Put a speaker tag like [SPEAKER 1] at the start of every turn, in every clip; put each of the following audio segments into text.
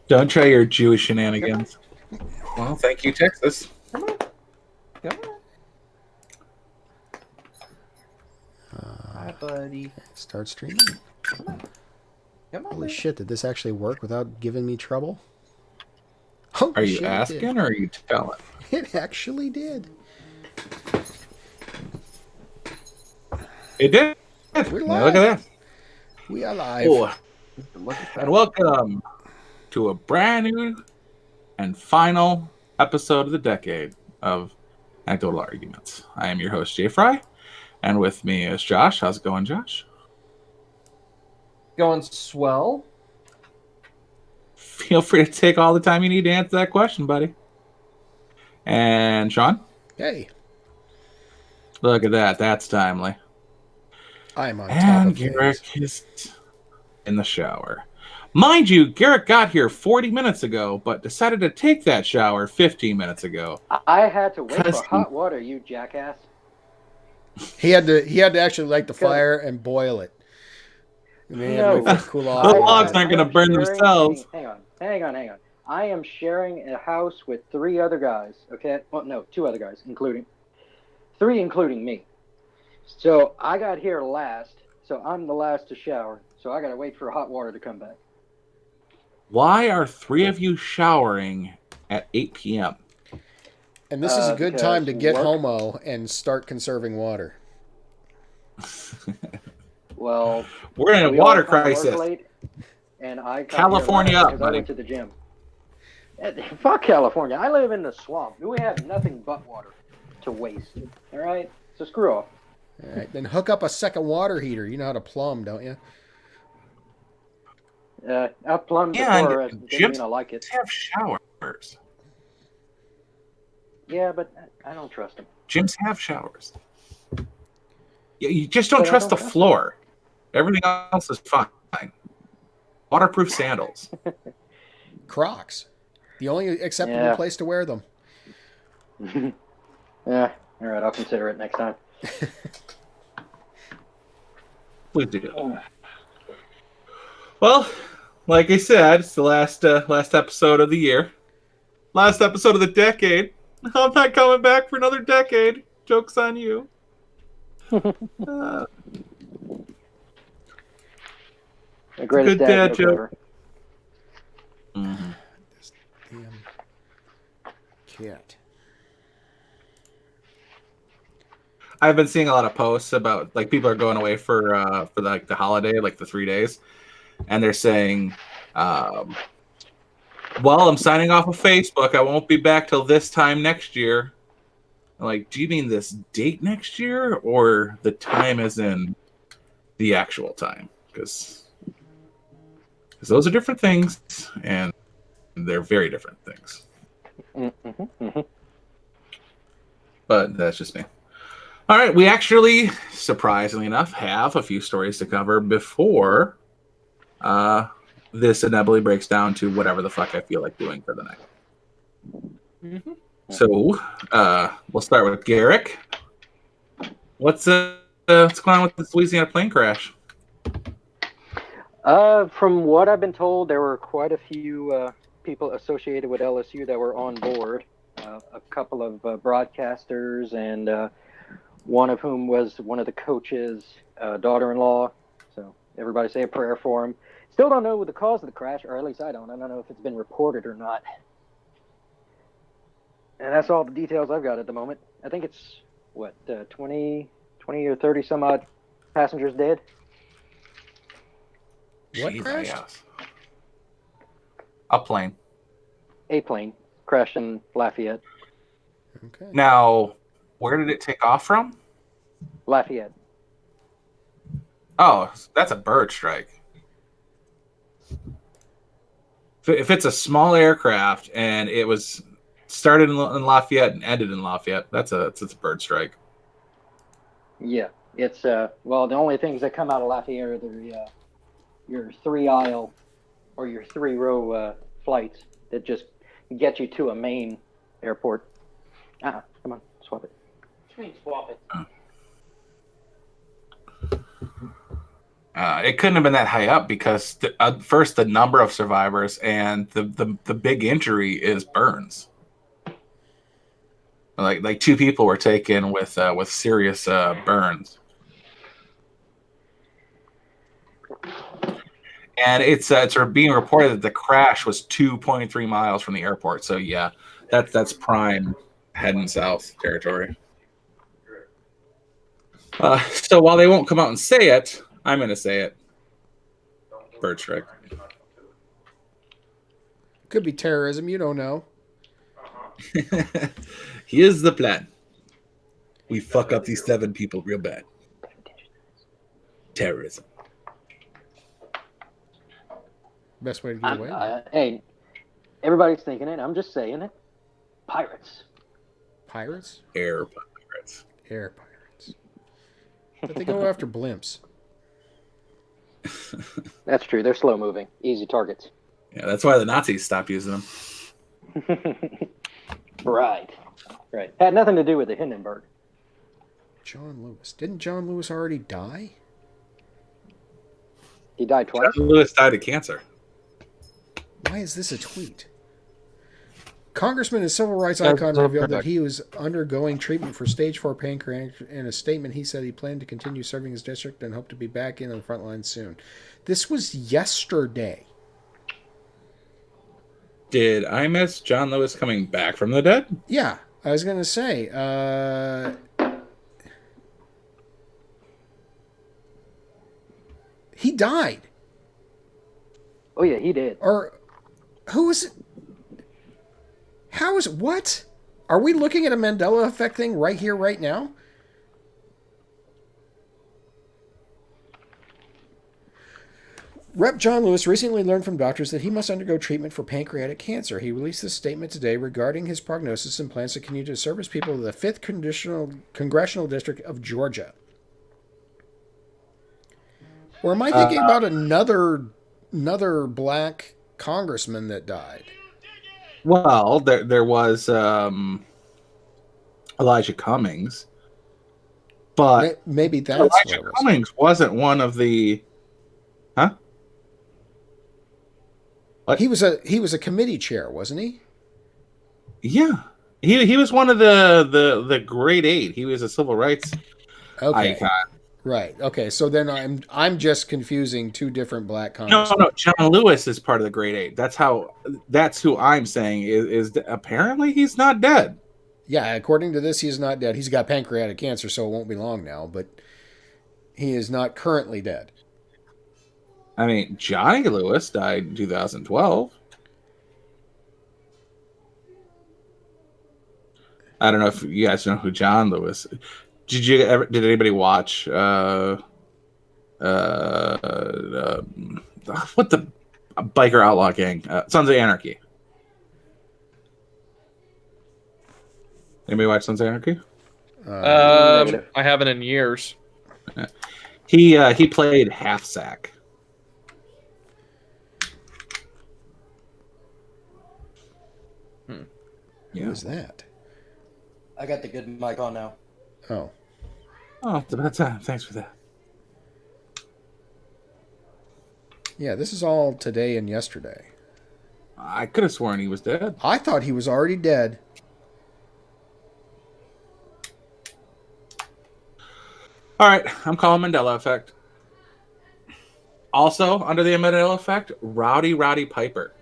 [SPEAKER 1] Don't try your Jewish shenanigans. Well, thank you, Texas.
[SPEAKER 2] Come on. Come on. Hi, buddy.
[SPEAKER 3] Start streaming.
[SPEAKER 2] Come on. Come on,
[SPEAKER 3] Holy
[SPEAKER 2] baby.
[SPEAKER 3] shit, did this actually work without giving me trouble? Holy
[SPEAKER 1] Are you
[SPEAKER 3] shit,
[SPEAKER 1] asking or are you telling?
[SPEAKER 3] It actually did.
[SPEAKER 1] It did.
[SPEAKER 3] We're
[SPEAKER 1] Now look at
[SPEAKER 3] live.
[SPEAKER 1] that.
[SPEAKER 3] We are live.
[SPEAKER 1] Oh, and welcome to a brand new and final episode of the decade of Anecdotal Arguments. I am your host, Jay Fry, and with me is Josh. How's it going, Josh?
[SPEAKER 2] Going swell.
[SPEAKER 1] Feel free to take all the time you need to answer that question, buddy. And Sean?
[SPEAKER 3] Hey.
[SPEAKER 1] Look at that. That's timely.
[SPEAKER 3] I'm on top
[SPEAKER 1] And
[SPEAKER 3] of
[SPEAKER 1] Garrett
[SPEAKER 3] things.
[SPEAKER 1] is in the shower. Mind you, Garrett got here 40 minutes ago, but decided to take that shower 15 minutes ago.
[SPEAKER 4] I had to wait for
[SPEAKER 1] Cause
[SPEAKER 4] hot water, you jackass.
[SPEAKER 3] He had to actually light the fire and boil it. And then he had to wait for it to cool off.
[SPEAKER 1] The logs aren't going to burn themselves.
[SPEAKER 4] Hang on. I am sharing a house with 3 other guys, okay? Well, no, 2 other guys, including me. So I got here last, so I'm the last to shower. So I got to wait for hot water to come back.
[SPEAKER 1] Why are 3 of you showering at 8 p.m.?
[SPEAKER 3] And this is a good time to get
[SPEAKER 4] work.
[SPEAKER 3] homo and start conserving water.
[SPEAKER 4] Well,
[SPEAKER 1] We're in a
[SPEAKER 4] we all
[SPEAKER 1] water
[SPEAKER 4] kinda work
[SPEAKER 1] crisis.
[SPEAKER 4] late, and I got
[SPEAKER 1] California
[SPEAKER 4] here last
[SPEAKER 1] up,
[SPEAKER 4] because I
[SPEAKER 1] buddy.
[SPEAKER 4] went to the gym. Fuck California. I live in the swamp. We have nothing but water to waste. All right? So screw off.
[SPEAKER 3] All right, then hook up a second water heater. You know how to plumb, don't you?
[SPEAKER 4] I plumbed
[SPEAKER 1] Yeah,
[SPEAKER 4] before.
[SPEAKER 1] and
[SPEAKER 4] Didn't
[SPEAKER 1] gyms
[SPEAKER 4] mean I like it.
[SPEAKER 1] have showers.
[SPEAKER 4] Yeah, but I don't trust him.
[SPEAKER 1] Gyms have showers. Yeah, you just don't
[SPEAKER 4] But I
[SPEAKER 1] trust
[SPEAKER 4] don't
[SPEAKER 1] the
[SPEAKER 4] trust
[SPEAKER 1] floor. Everything else is fine. Waterproof sandals.
[SPEAKER 3] Crocs. The only acceptable
[SPEAKER 4] Yeah.
[SPEAKER 3] place to wear them.
[SPEAKER 4] Yeah. All right. I'll consider it next time.
[SPEAKER 1] Please do. Well, like I said, it's the last episode of the year. Last episode of the decade. I'm not coming back for another decade. Joke's on you.
[SPEAKER 4] The greatest
[SPEAKER 1] good
[SPEAKER 4] dad
[SPEAKER 1] dad
[SPEAKER 4] joke
[SPEAKER 1] joke.
[SPEAKER 4] ever.
[SPEAKER 1] Mm-hmm.
[SPEAKER 3] This damn cat.
[SPEAKER 1] I've been seeing a lot of posts about like people are going away for like the holiday, like the 3 days, and they're saying, "Well, I'm signing off of Facebook. I won't be back till this time next year." I'm like, do you mean this date next year, or the time as in the actual time? Because those are different things, and they're very different things. But that's just me. All right, we actually, surprisingly enough, have a few stories to cover before this inevitably breaks down to whatever the fuck I feel like doing for the night.
[SPEAKER 2] Mm-hmm.
[SPEAKER 1] So we'll start with Garrett. What's going on with this Louisiana plane crash?
[SPEAKER 4] From what I've been told, there were quite a few people associated with LSU that were on board. A couple of broadcasters, and one of whom was one of the coach's daughter-in-law. So everybody say a prayer for him. Still don't know the cause of the crash, or at least I don't. I don't know if it's been reported or not. And that's all the details I've got at the moment. I think it's, 20 or 30 some odd passengers dead?
[SPEAKER 3] What
[SPEAKER 1] Jeez,
[SPEAKER 3] crashed?
[SPEAKER 1] yes. A plane.
[SPEAKER 4] A plane crashed in Lafayette.
[SPEAKER 3] Okay.
[SPEAKER 1] Now, where did it take off from?
[SPEAKER 4] Lafayette.
[SPEAKER 1] Oh, that's a bird strike. If it's a small aircraft and it was started in Lafayette and ended in Lafayette, that's a bird strike.
[SPEAKER 4] Yeah. It's, well, the only things that come out of Lafayette are your 3-aisle or your 3-row flights that just get you to a main airport. Come on, swap it.
[SPEAKER 2] What do you mean swap it?
[SPEAKER 1] It couldn't have been that high up because first the number of survivors and the big injury is burns. Like 2 people were taken with serious burns, and it's being reported that the crash was 2.3 miles from the airport. So yeah, that's prime heading south territory. So while they won't come out and say it, I'm going to say it. Bird strike.
[SPEAKER 3] Could be terrorism. You don't know.
[SPEAKER 1] Here's the plan. We fuck up these 7 people real bad. Terrorism.
[SPEAKER 3] Best way to get away.
[SPEAKER 4] Hey, everybody's thinking it. I'm just saying it. Pirates.
[SPEAKER 3] Pirates?
[SPEAKER 1] Air pirates.
[SPEAKER 3] Air pirates. But they go after blimps.
[SPEAKER 4] That's true. They're slow moving. Easy targets.
[SPEAKER 1] Yeah, that's why the Nazis stopped using them.
[SPEAKER 4] Right. Had nothing to do with the Hindenburg.
[SPEAKER 3] John Lewis. Didn't John Lewis already die?
[SPEAKER 4] He died twice.
[SPEAKER 1] John Lewis died of cancer.
[SPEAKER 3] Why is this a tweet? Congressman and civil rights icon revealed that he was undergoing treatment for stage 4 pancreatitis. In a statement, he said he planned to continue serving his district and hoped to be back in on the front line soon. This was yesterday.
[SPEAKER 1] Did I miss John Lewis coming back from the dead?
[SPEAKER 3] Yeah, I was going to say. He died.
[SPEAKER 4] Oh, yeah, he did.
[SPEAKER 3] Or who is it? How is it? What? Are we looking at a Mandela effect thing right here, right now? Rep. John Lewis recently learned from doctors that he must undergo treatment for pancreatic cancer. He released this statement today regarding his prognosis and plans to continue to serve his people in the 5th Congressional District of Georgia. Or am I thinking about another black congressman that died?
[SPEAKER 1] Well, there was Elijah Cummings, but
[SPEAKER 3] maybe that's
[SPEAKER 1] Elijah Cummings wasn't one of the. Huh? What?
[SPEAKER 3] He was a committee chair, wasn't he?
[SPEAKER 1] Yeah, he was one of the Great 8. He was a civil rights icon.
[SPEAKER 3] Right. Okay. So then I'm just confusing 2 different black congressmen.
[SPEAKER 1] No. John Lewis is part of the Great 8. That's who I'm saying is apparently he's not dead.
[SPEAKER 3] Yeah. According to this, he's not dead. He's got pancreatic cancer, so it won't be long now. But he is not currently dead.
[SPEAKER 1] I mean, Johnny Lewis died in 2012. I don't know if you guys know who John Lewis is. Did anybody watch what the biker outlaw gang? Sons of Anarchy. Anybody watch Sons of Anarchy?
[SPEAKER 2] I haven't in years.
[SPEAKER 1] He played Half Sack.
[SPEAKER 3] Who is that?
[SPEAKER 2] I got the good mic on now.
[SPEAKER 3] Oh.
[SPEAKER 1] Oh, it's about time. Thanks for that.
[SPEAKER 3] Yeah, this is all today and yesterday.
[SPEAKER 1] I could have sworn he was dead.
[SPEAKER 3] I thought he was already dead.
[SPEAKER 1] All right, I'm calling Mandela effect. Also, under the Mandela effect, Roddy Piper.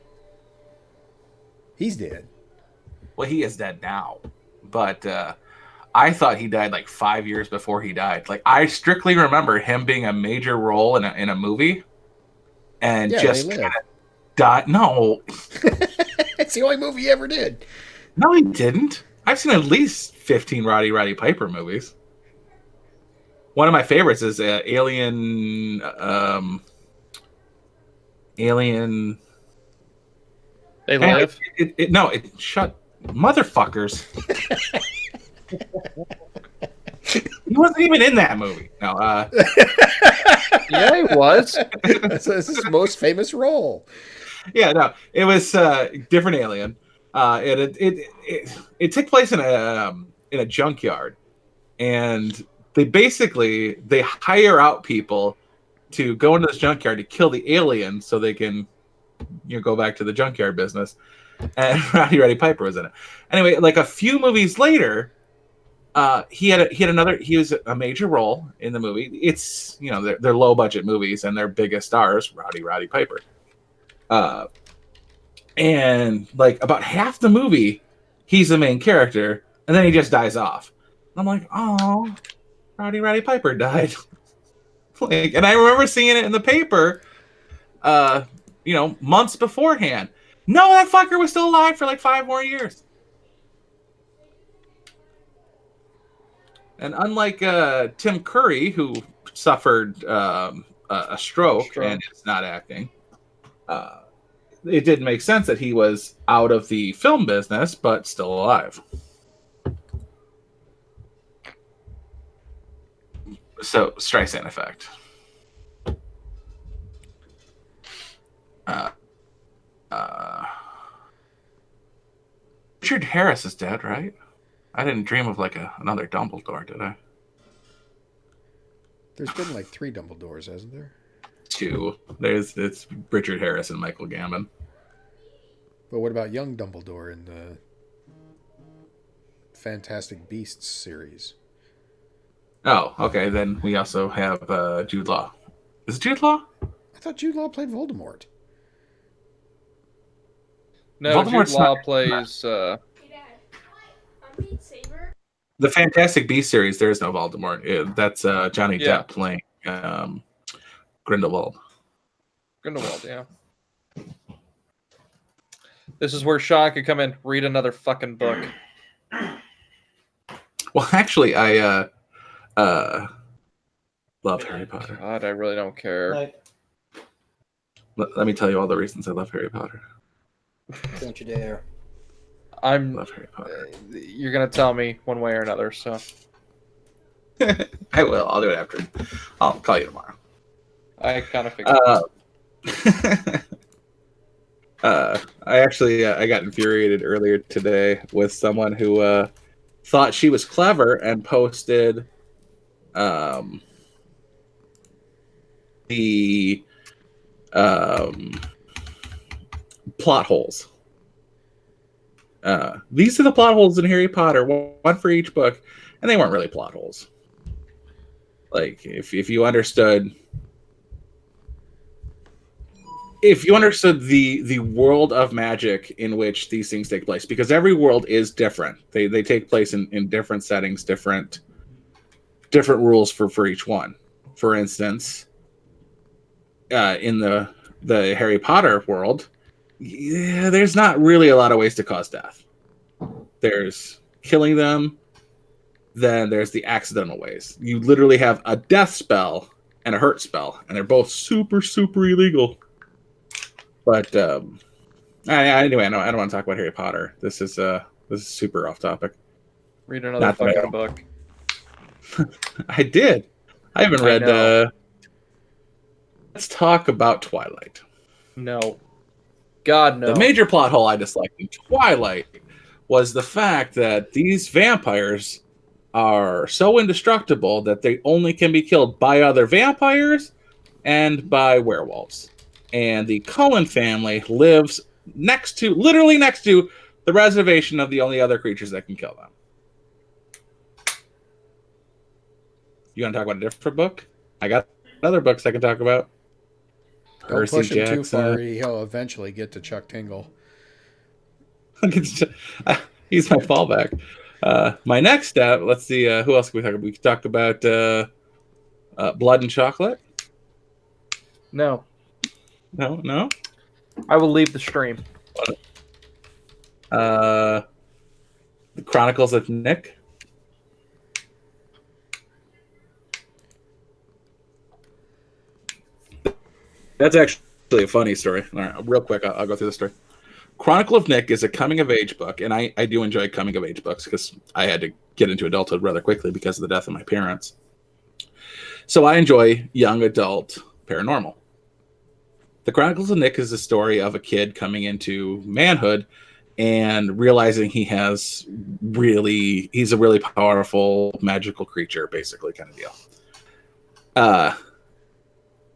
[SPEAKER 3] He's dead.
[SPEAKER 1] Well, he is dead now, but I thought he died like 5 years before he died. Like, I strictly remember him being a major role in a movie, and just died. No,
[SPEAKER 3] it's the only movie he ever did.
[SPEAKER 1] No, he didn't. I've seen at least 15 Roddy Piper movies. One of my favorites is Alien. Alien.
[SPEAKER 2] They live.
[SPEAKER 1] Shut, motherfuckers. He wasn't even in that movie. No.
[SPEAKER 2] Yeah, he was.
[SPEAKER 3] That's his most famous role.
[SPEAKER 1] Yeah, no, it was different alien. It took place in a junkyard, and they hire out people to go into this junkyard to kill the alien so they can go back to the junkyard business. And Roddy Piper was in it. Anyway, like a few movies later, he was a major role in the movie. It's they're low budget movies and their biggest stars Roddy Piper. And like about half the movie, he's the main character, and then he just dies off. I'm like, oh, Roddy Piper died. And I remember seeing it in the paper, months beforehand. No, that fucker was still alive for like 5 more years. And unlike Tim Curry, who suffered a stroke and is not acting, it didn't make sense that he was out of the film business but still alive. So, Streisand effect. Richard Harris is dead, right? I didn't dream of like another Dumbledore, did I?
[SPEAKER 3] There's been like 3 Dumbledores, hasn't there?
[SPEAKER 1] 2. It's Richard Harris and Michael Gambon.
[SPEAKER 3] But what about young Dumbledore in the Fantastic Beasts series?
[SPEAKER 1] Oh, okay. Then we also have Jude Law. Is it Jude Law?
[SPEAKER 3] I thought Jude Law played Voldemort.
[SPEAKER 2] No,
[SPEAKER 1] Voldemort's
[SPEAKER 2] Jude Law
[SPEAKER 1] not-
[SPEAKER 2] plays.
[SPEAKER 1] The Fantastic Beasts series, there is no Voldemort. That's Johnny Depp playing Grindelwald.
[SPEAKER 2] Grindelwald, yeah. This is where Sean could come in, read another fucking book.
[SPEAKER 1] Well, actually, I love Harry Potter.
[SPEAKER 2] God, I really don't care.
[SPEAKER 1] Let me tell you all the reasons I love Harry Potter.
[SPEAKER 4] Don't you dare.
[SPEAKER 1] I love Harry Potter.
[SPEAKER 2] You're gonna tell me one way or another, so
[SPEAKER 1] I will. I'll do it after. I'll call you tomorrow.
[SPEAKER 2] I kind of figured.
[SPEAKER 1] I got infuriated earlier today with someone who thought she was clever and posted the plot holes. These are the plot holes in Harry Potter, one for each book, and they weren't really plot holes. Like if you understood the world of magic in which these things take place, because every world is different. They take place in different settings, different rules for each one. For instance, in the Harry Potter world, there's not really a lot of ways to cause death. There's killing them, then there's the accidental ways. You literally have a death spell and a hurt spell, and they're both super, super illegal. But anyway, I don't want to talk about Harry Potter. This is super off topic.
[SPEAKER 2] Read another fucking book.
[SPEAKER 1] I did. I haven't read. Let's talk about Twilight.
[SPEAKER 2] No. God, no.
[SPEAKER 1] The major plot hole I disliked in Twilight was the fact that these vampires are so indestructible that they only can be killed by other vampires and by werewolves. And the Cullen family lives literally next to the reservation of the only other creatures that can kill them. You want to talk about a different book? I got other books I can talk about.
[SPEAKER 3] Don't
[SPEAKER 1] Percy
[SPEAKER 3] push him
[SPEAKER 1] Jackson.
[SPEAKER 3] too far. He'll eventually get to Chuck Tingle.
[SPEAKER 1] He's my fallback. My next step, let's see, who else can we talk about? We can talk about Blood and Chocolate.
[SPEAKER 2] No.
[SPEAKER 1] No?
[SPEAKER 2] I will leave the stream.
[SPEAKER 1] The Chronicles of Nick. That's actually a funny story. All right, real quick, I'll go through the story. Chronicle of Nick is a coming-of-age book, and I do enjoy coming-of-age books because I had to get into adulthood rather quickly because of the death of my parents. So I enjoy young adult paranormal. The Chronicles of Nick is the story of a kid coming into manhood and realizing he's a really powerful magical creature, basically, kind of deal.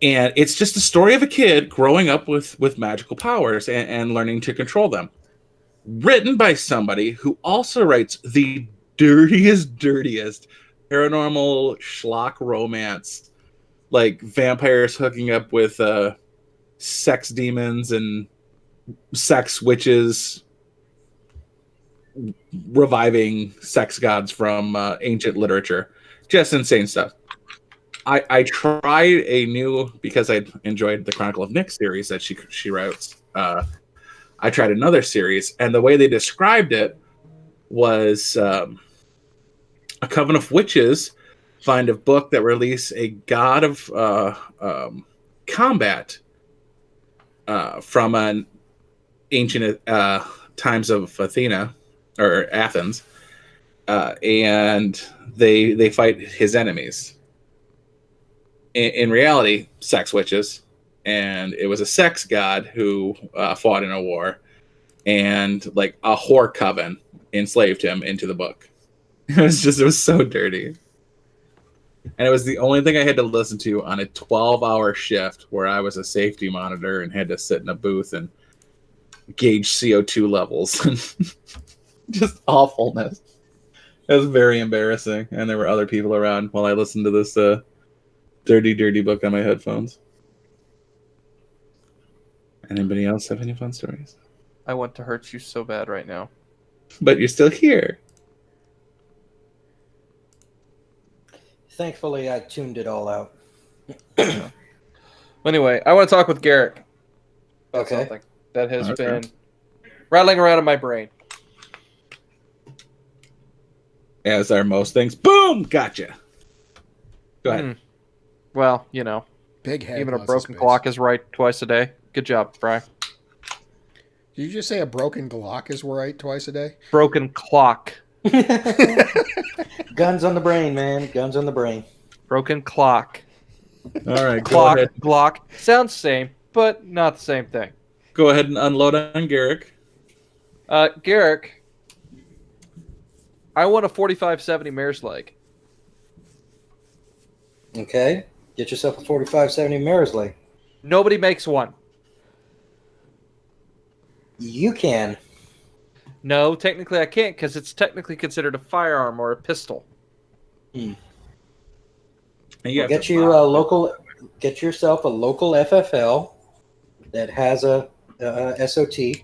[SPEAKER 1] And it's just a story of a kid growing up with magical powers and learning to control them. Written by somebody who also writes the dirtiest paranormal schlock romance, like vampires hooking up with sex demons and sex witches reviving sex gods from ancient literature. Just insane stuff. I tried a new, because I enjoyed the Chronicle of Nick series that she writes. I tried another series, and the way they described it was a coven of witches find a book that release a god of combat from an ancient times of Athena or Athens, and they fight his enemies. In reality, sex witches, and it was a sex god who fought in a war, and like a whore coven enslaved him into the book. It was so dirty, and it was the only thing I had to listen to on a 12-hour shift where I was a safety monitor and had to sit in a booth and gauge CO2 levels and just awfulness. It was very embarrassing, and there were other people around while I listened to this dirty book on my headphones. Anybody else have any fun stories?
[SPEAKER 2] I want to hurt you so bad right now.
[SPEAKER 1] But you're still here.
[SPEAKER 5] Thankfully, I tuned it all out.
[SPEAKER 2] Anyway, I want to talk with Garrett. About
[SPEAKER 5] Okay.
[SPEAKER 2] something that has been rattling around in my brain.
[SPEAKER 1] As are most things. Boom! Gotcha. Go ahead.
[SPEAKER 2] Well, you know,
[SPEAKER 3] Big head.
[SPEAKER 2] even a
[SPEAKER 3] lots of
[SPEAKER 2] broken
[SPEAKER 3] space.
[SPEAKER 2] clock is right twice a day. Good job, Bri.
[SPEAKER 3] Did you just say a broken Glock is right twice a day?
[SPEAKER 2] Broken clock.
[SPEAKER 5] Guns on the brain, man. Guns on the brain.
[SPEAKER 2] Broken clock.
[SPEAKER 1] All right.
[SPEAKER 2] Clock,
[SPEAKER 1] Go ahead.
[SPEAKER 2] Glock. Sounds same, but not the same thing.
[SPEAKER 1] Go ahead and unload on Garrick.
[SPEAKER 2] Garrick, I want a 4570 mare's leg.
[SPEAKER 5] Okay. Get yourself a 4570 Mare's leg.
[SPEAKER 2] Nobody makes one.
[SPEAKER 5] You can.
[SPEAKER 2] No, technically I can't because it's technically considered a firearm or a pistol.
[SPEAKER 1] And you have
[SPEAKER 5] Get
[SPEAKER 1] to
[SPEAKER 5] you
[SPEAKER 1] buy-
[SPEAKER 5] a local. Get yourself a local FFL that has a SOT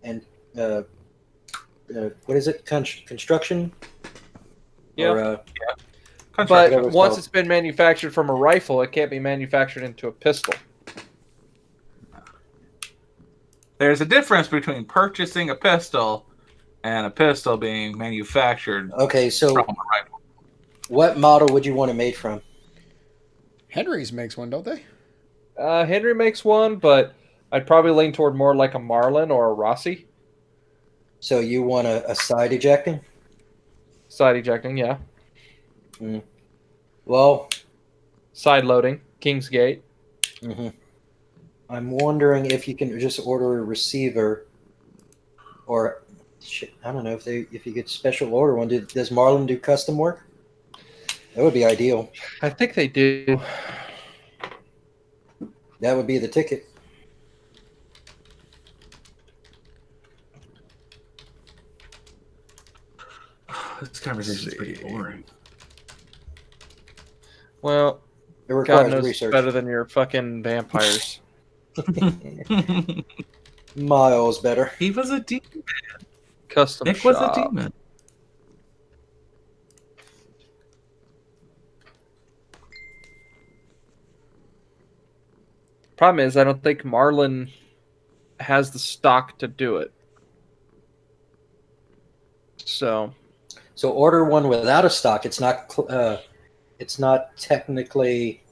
[SPEAKER 5] and what is it? Construction.
[SPEAKER 2] Yeah.
[SPEAKER 5] Or,
[SPEAKER 2] But
[SPEAKER 5] whatever it's
[SPEAKER 2] once
[SPEAKER 5] called.
[SPEAKER 2] it's been manufactured from a rifle, it can't be manufactured into a pistol.
[SPEAKER 1] There's a difference between purchasing a pistol and a pistol being manufactured
[SPEAKER 5] okay, so
[SPEAKER 1] from a rifle.
[SPEAKER 5] what model would you want it made from?
[SPEAKER 3] Henry's makes one, don't they?
[SPEAKER 2] Henry makes one, but I'd probably lean toward more like a Marlin or a Rossi.
[SPEAKER 5] So you want a side ejecting?
[SPEAKER 2] Side ejecting, yeah.
[SPEAKER 5] Well,
[SPEAKER 2] Side loading, Kingsgate.
[SPEAKER 5] I'm wondering if you can just order a receiver, or I don't know if you get special order one. Does Marlin do custom work? That would be ideal.
[SPEAKER 2] I think they do.
[SPEAKER 5] That would be the ticket.
[SPEAKER 1] This conversation is pretty boring.
[SPEAKER 2] Well,
[SPEAKER 5] It
[SPEAKER 2] God
[SPEAKER 5] requires
[SPEAKER 2] knows
[SPEAKER 5] research.
[SPEAKER 2] better than your fucking vampires.
[SPEAKER 5] Miles better.
[SPEAKER 1] He was a demon.
[SPEAKER 2] Custom
[SPEAKER 1] Nick was a
[SPEAKER 2] shop.
[SPEAKER 1] demon.
[SPEAKER 2] Problem is, I don't think Marlin has the stock to do it. So
[SPEAKER 5] order one without a stock. It's not technically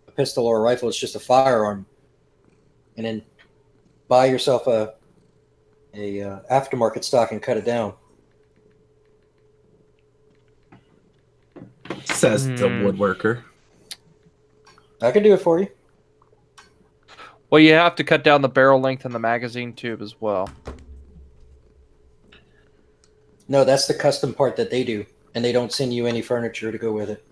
[SPEAKER 5] a pistol or a rifle. It's just a firearm. And then buy yourself a aftermarket stock and cut it down.
[SPEAKER 1] Says the woodworker.
[SPEAKER 5] I can do it for you.
[SPEAKER 2] well, you have to cut down the barrel length and the magazine tube as well.
[SPEAKER 5] No, that's the custom part that they do, and they don't send you any furniture to go with it.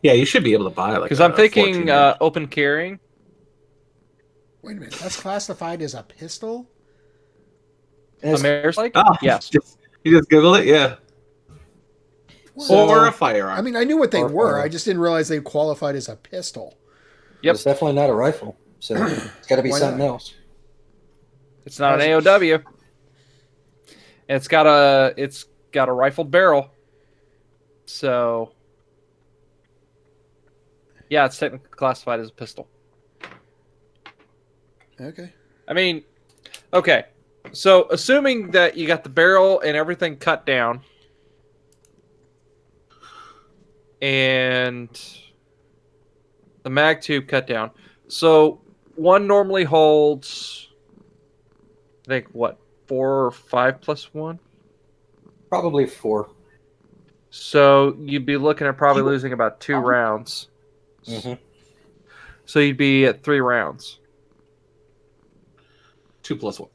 [SPEAKER 1] Yeah, you should be able to buy like.
[SPEAKER 2] Because I'm thinking
[SPEAKER 1] 14
[SPEAKER 2] open carrying.
[SPEAKER 3] Wait a minute. That's classified as a pistol?
[SPEAKER 2] A mare's leg?
[SPEAKER 1] Oh,
[SPEAKER 2] Yes.
[SPEAKER 1] You just Google it, yeah.
[SPEAKER 3] So,
[SPEAKER 1] Or a firearm.
[SPEAKER 3] I mean, I knew what they
[SPEAKER 5] Or
[SPEAKER 3] were.
[SPEAKER 5] firearm.
[SPEAKER 3] I just didn't realize they qualified as a pistol.
[SPEAKER 2] Yep.
[SPEAKER 5] It's definitely not a rifle, so it's got to be
[SPEAKER 3] Why
[SPEAKER 5] something
[SPEAKER 3] not?
[SPEAKER 5] else.
[SPEAKER 2] It's not an AOW. It's got a rifled barrel. So yeah, it's technically classified as a pistol.
[SPEAKER 3] Okay.
[SPEAKER 2] I mean, okay. So assuming that you got the barrel and everything cut down and the mag tube cut down. So one normally holds, I think, what, 4 or 5 plus 1?
[SPEAKER 5] Probably 4.
[SPEAKER 2] So you'd be looking at probably losing about 2 rounds.
[SPEAKER 5] Mm-hmm.
[SPEAKER 2] So you'd be at 3 rounds.
[SPEAKER 1] 2 plus 1.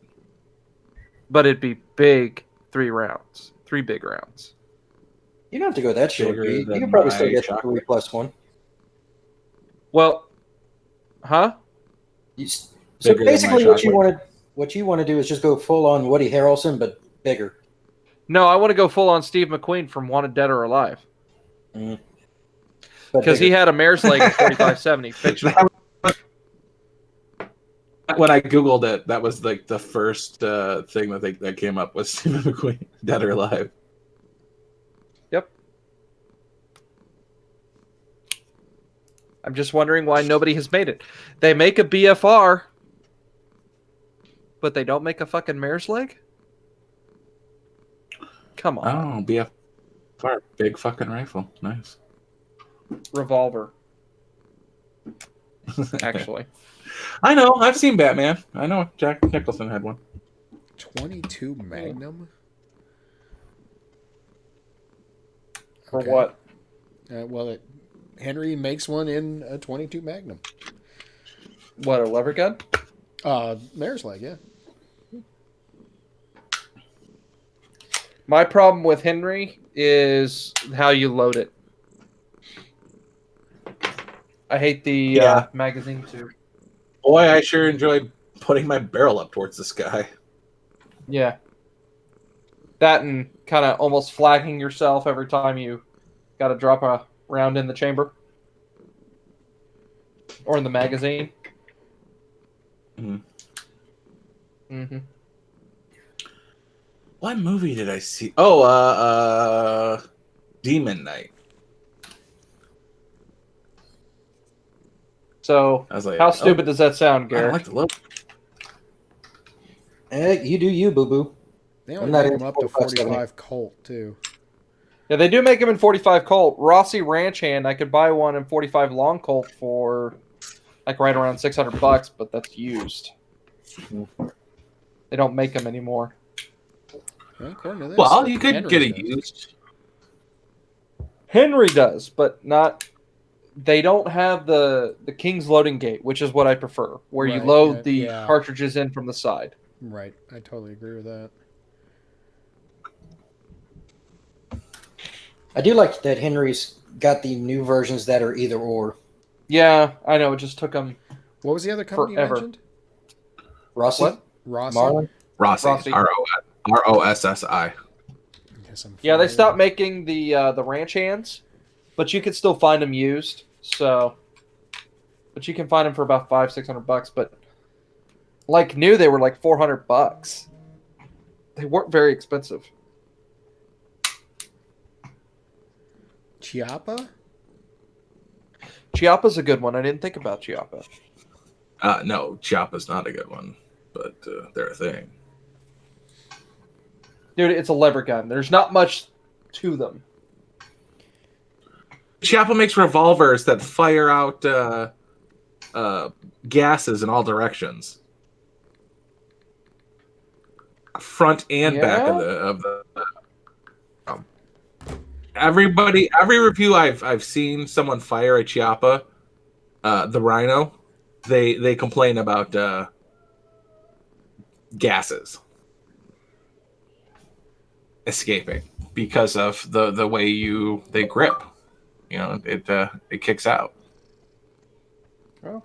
[SPEAKER 2] But it'd be big 3 rounds. 3 big rounds.
[SPEAKER 5] You don't have to go that short.
[SPEAKER 1] Bigger
[SPEAKER 5] You
[SPEAKER 1] than
[SPEAKER 5] can probably still
[SPEAKER 1] my
[SPEAKER 5] get
[SPEAKER 1] chocolate.
[SPEAKER 5] 3 plus 1.
[SPEAKER 2] Well, huh?
[SPEAKER 5] So
[SPEAKER 1] Bigger than my
[SPEAKER 5] basically,
[SPEAKER 1] chocolate.
[SPEAKER 5] what you want to do is just go full on Woody Harrelson, but bigger.
[SPEAKER 2] No, I want to go full on Steve McQueen from Wanted Dead or Alive.
[SPEAKER 5] But
[SPEAKER 2] Because he
[SPEAKER 5] bigger.
[SPEAKER 2] had a mare's leg in 4570 fiction.
[SPEAKER 1] When I Googled it, that was like the first thing that came up was Stephen McQueen, Dead or Alive.
[SPEAKER 2] Yep. I'm just wondering why nobody has made it. They make a BFR, but they don't make a fucking mare's leg? Come on.
[SPEAKER 1] Oh, BFR, big fucking rifle, nice.
[SPEAKER 2] Revolver. Actually.
[SPEAKER 1] I know. I've seen Batman. I know Jack Nicholson had one.
[SPEAKER 3] 22 Magnum?
[SPEAKER 2] For
[SPEAKER 3] Okay.
[SPEAKER 2] what?
[SPEAKER 3] Well, Henry makes one in a 22 Magnum.
[SPEAKER 2] What, a lever gun?
[SPEAKER 3] Mare's leg, yeah.
[SPEAKER 2] My problem with Henry is how you load it. I hate the
[SPEAKER 1] Yeah.
[SPEAKER 2] magazine too.
[SPEAKER 1] Boy, I sure enjoyed putting my barrel up towards the sky.
[SPEAKER 2] Yeah. That and kind of almost flagging yourself every time you got to drop a round in the chamber. Or in the magazine.
[SPEAKER 1] Mhm.
[SPEAKER 2] Mm-hmm.
[SPEAKER 1] What movie did I see? Oh, Demon Knight.
[SPEAKER 2] So,
[SPEAKER 1] I was like,
[SPEAKER 2] how stupid does that sound,
[SPEAKER 1] I don't
[SPEAKER 2] Garrett?
[SPEAKER 1] like the look.
[SPEAKER 5] You do you, boo boo.
[SPEAKER 3] They
[SPEAKER 5] I'm
[SPEAKER 3] only
[SPEAKER 5] not
[SPEAKER 3] make
[SPEAKER 5] into
[SPEAKER 3] them up to
[SPEAKER 5] 45,
[SPEAKER 3] 45 Colt, too.
[SPEAKER 2] Yeah, they do make them in 45 Colt. Rossi Ranch Hand, I could buy one in 45 Long Colt for like right around $600, but that's used. They don't make them anymore.
[SPEAKER 3] Well, according to this,
[SPEAKER 1] Well, you could
[SPEAKER 3] Henry's
[SPEAKER 1] get it
[SPEAKER 3] does.
[SPEAKER 1] used.
[SPEAKER 2] Henry does, but not. They don't have the King's loading gate, which is what I prefer, where you
[SPEAKER 3] Right,
[SPEAKER 2] load
[SPEAKER 3] yeah,
[SPEAKER 2] the
[SPEAKER 3] yeah.
[SPEAKER 2] cartridges in from the side.
[SPEAKER 3] Right. I totally agree with that.
[SPEAKER 5] I do like that Henry's got the new versions that are either or.
[SPEAKER 2] Yeah, I know. It just took them.
[SPEAKER 3] What was the other company
[SPEAKER 2] Forever.
[SPEAKER 3] you mentioned?
[SPEAKER 5] Rossi?
[SPEAKER 2] What?
[SPEAKER 3] Rossi?
[SPEAKER 5] Marlin?
[SPEAKER 1] Rossi. ROSSI.
[SPEAKER 3] Yes, I'm
[SPEAKER 2] Yeah, they
[SPEAKER 3] familiar.
[SPEAKER 2] stopped making the ranch hands, but you could still find them used. So, but you can find them for about $500-$600. But like new, they were like $400. They weren't very expensive.
[SPEAKER 3] Chiappa?
[SPEAKER 2] Chiappa's a good one. I didn't think about Chiappa.
[SPEAKER 1] No, Chiappa's not a good one, but they're a thing.
[SPEAKER 2] Dude, it's a lever gun. There's not much to them.
[SPEAKER 1] Chiappa makes revolvers that fire out gases in all directions, front and back of the. Every review I've seen someone fire a Chiappa, the Rhino, they complain about gases escaping because of the way they grip. it kicks out.
[SPEAKER 2] Oh.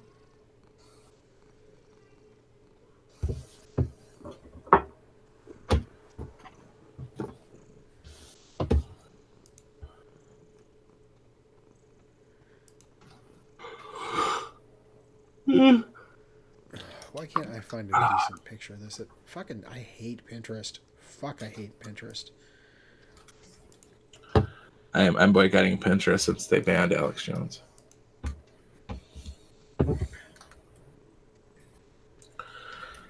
[SPEAKER 3] Why can't I find a decent picture of this? I hate Pinterest. Fuck, I hate Pinterest.
[SPEAKER 1] I'm boycotting Pinterest since they banned Alex Jones.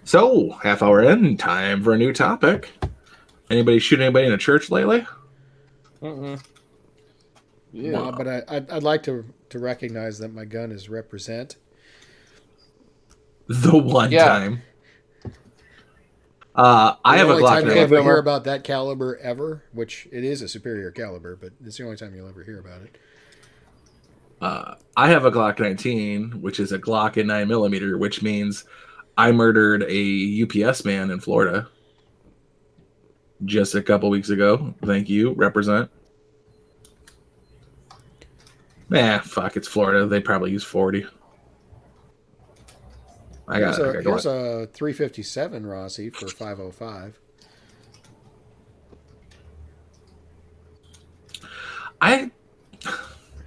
[SPEAKER 1] So, half hour in, time for a new topic. Anybody shoot anybody in a church lately?
[SPEAKER 2] Mm-mm. Yeah.
[SPEAKER 3] No, but I'd like to recognize that my gun is represent.
[SPEAKER 1] The one
[SPEAKER 2] Yeah.
[SPEAKER 1] time. I have a
[SPEAKER 3] The only
[SPEAKER 1] Glock
[SPEAKER 3] time you'll ever
[SPEAKER 1] 19.
[SPEAKER 3] hear about that caliber ever, which it is a superior caliber, but it's the only time you'll ever hear about it.
[SPEAKER 1] I have a Glock 19, which is a Glock in 9mm, which means I murdered a UPS man in Florida just a couple weeks ago. Thank you. Represent. Fuck, it's Florida. They probably use 40.
[SPEAKER 3] Here's a 357 Rossi for 505.
[SPEAKER 1] I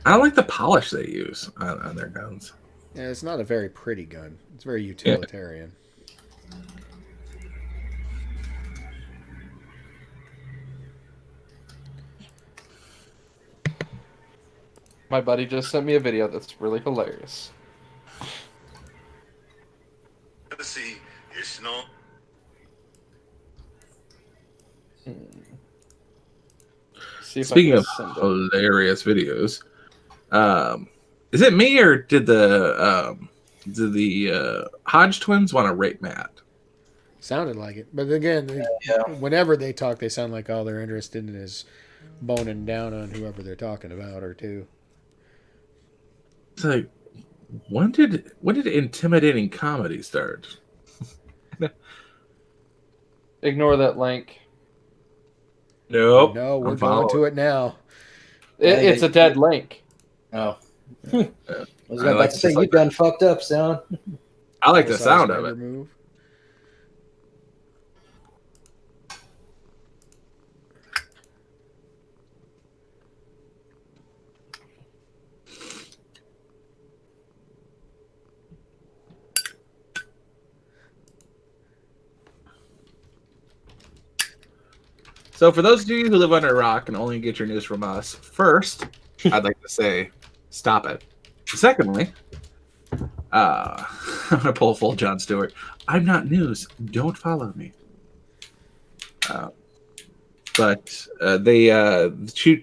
[SPEAKER 1] don't like the polish they use on their guns.
[SPEAKER 3] Yeah, it's not a very pretty gun. It's very utilitarian.
[SPEAKER 2] My buddy just sent me a video that's really hilarious.
[SPEAKER 6] See, it's not.
[SPEAKER 2] See if
[SPEAKER 1] Speaking
[SPEAKER 2] I
[SPEAKER 1] of
[SPEAKER 2] can send it.
[SPEAKER 1] hilarious videos, is it me or did the Hodge twins want to rape Matt?
[SPEAKER 3] Sounded like it. But again, whenever they talk, they sound like all they're interested in is boning down on whoever they're talking about or to.
[SPEAKER 1] It's like, when did intimidating comedy start?
[SPEAKER 2] Ignore that link.
[SPEAKER 1] Nope.
[SPEAKER 3] No, we're
[SPEAKER 1] I'm
[SPEAKER 3] going to
[SPEAKER 1] following.
[SPEAKER 3] it now.
[SPEAKER 2] It's a dead link.
[SPEAKER 5] Oh. I was
[SPEAKER 1] I
[SPEAKER 5] about
[SPEAKER 1] like
[SPEAKER 5] to say,
[SPEAKER 1] this
[SPEAKER 5] you
[SPEAKER 1] like
[SPEAKER 5] done fucked up, son.
[SPEAKER 1] I like the
[SPEAKER 3] Full-size
[SPEAKER 1] sound of
[SPEAKER 3] rubber
[SPEAKER 1] it.
[SPEAKER 3] Move.
[SPEAKER 1] So for those of you who live under a rock and only get your news from us, first, I'd like to say, stop it. Secondly, I'm going to pull a full Jon Stewart. I'm not news. Don't follow me. But they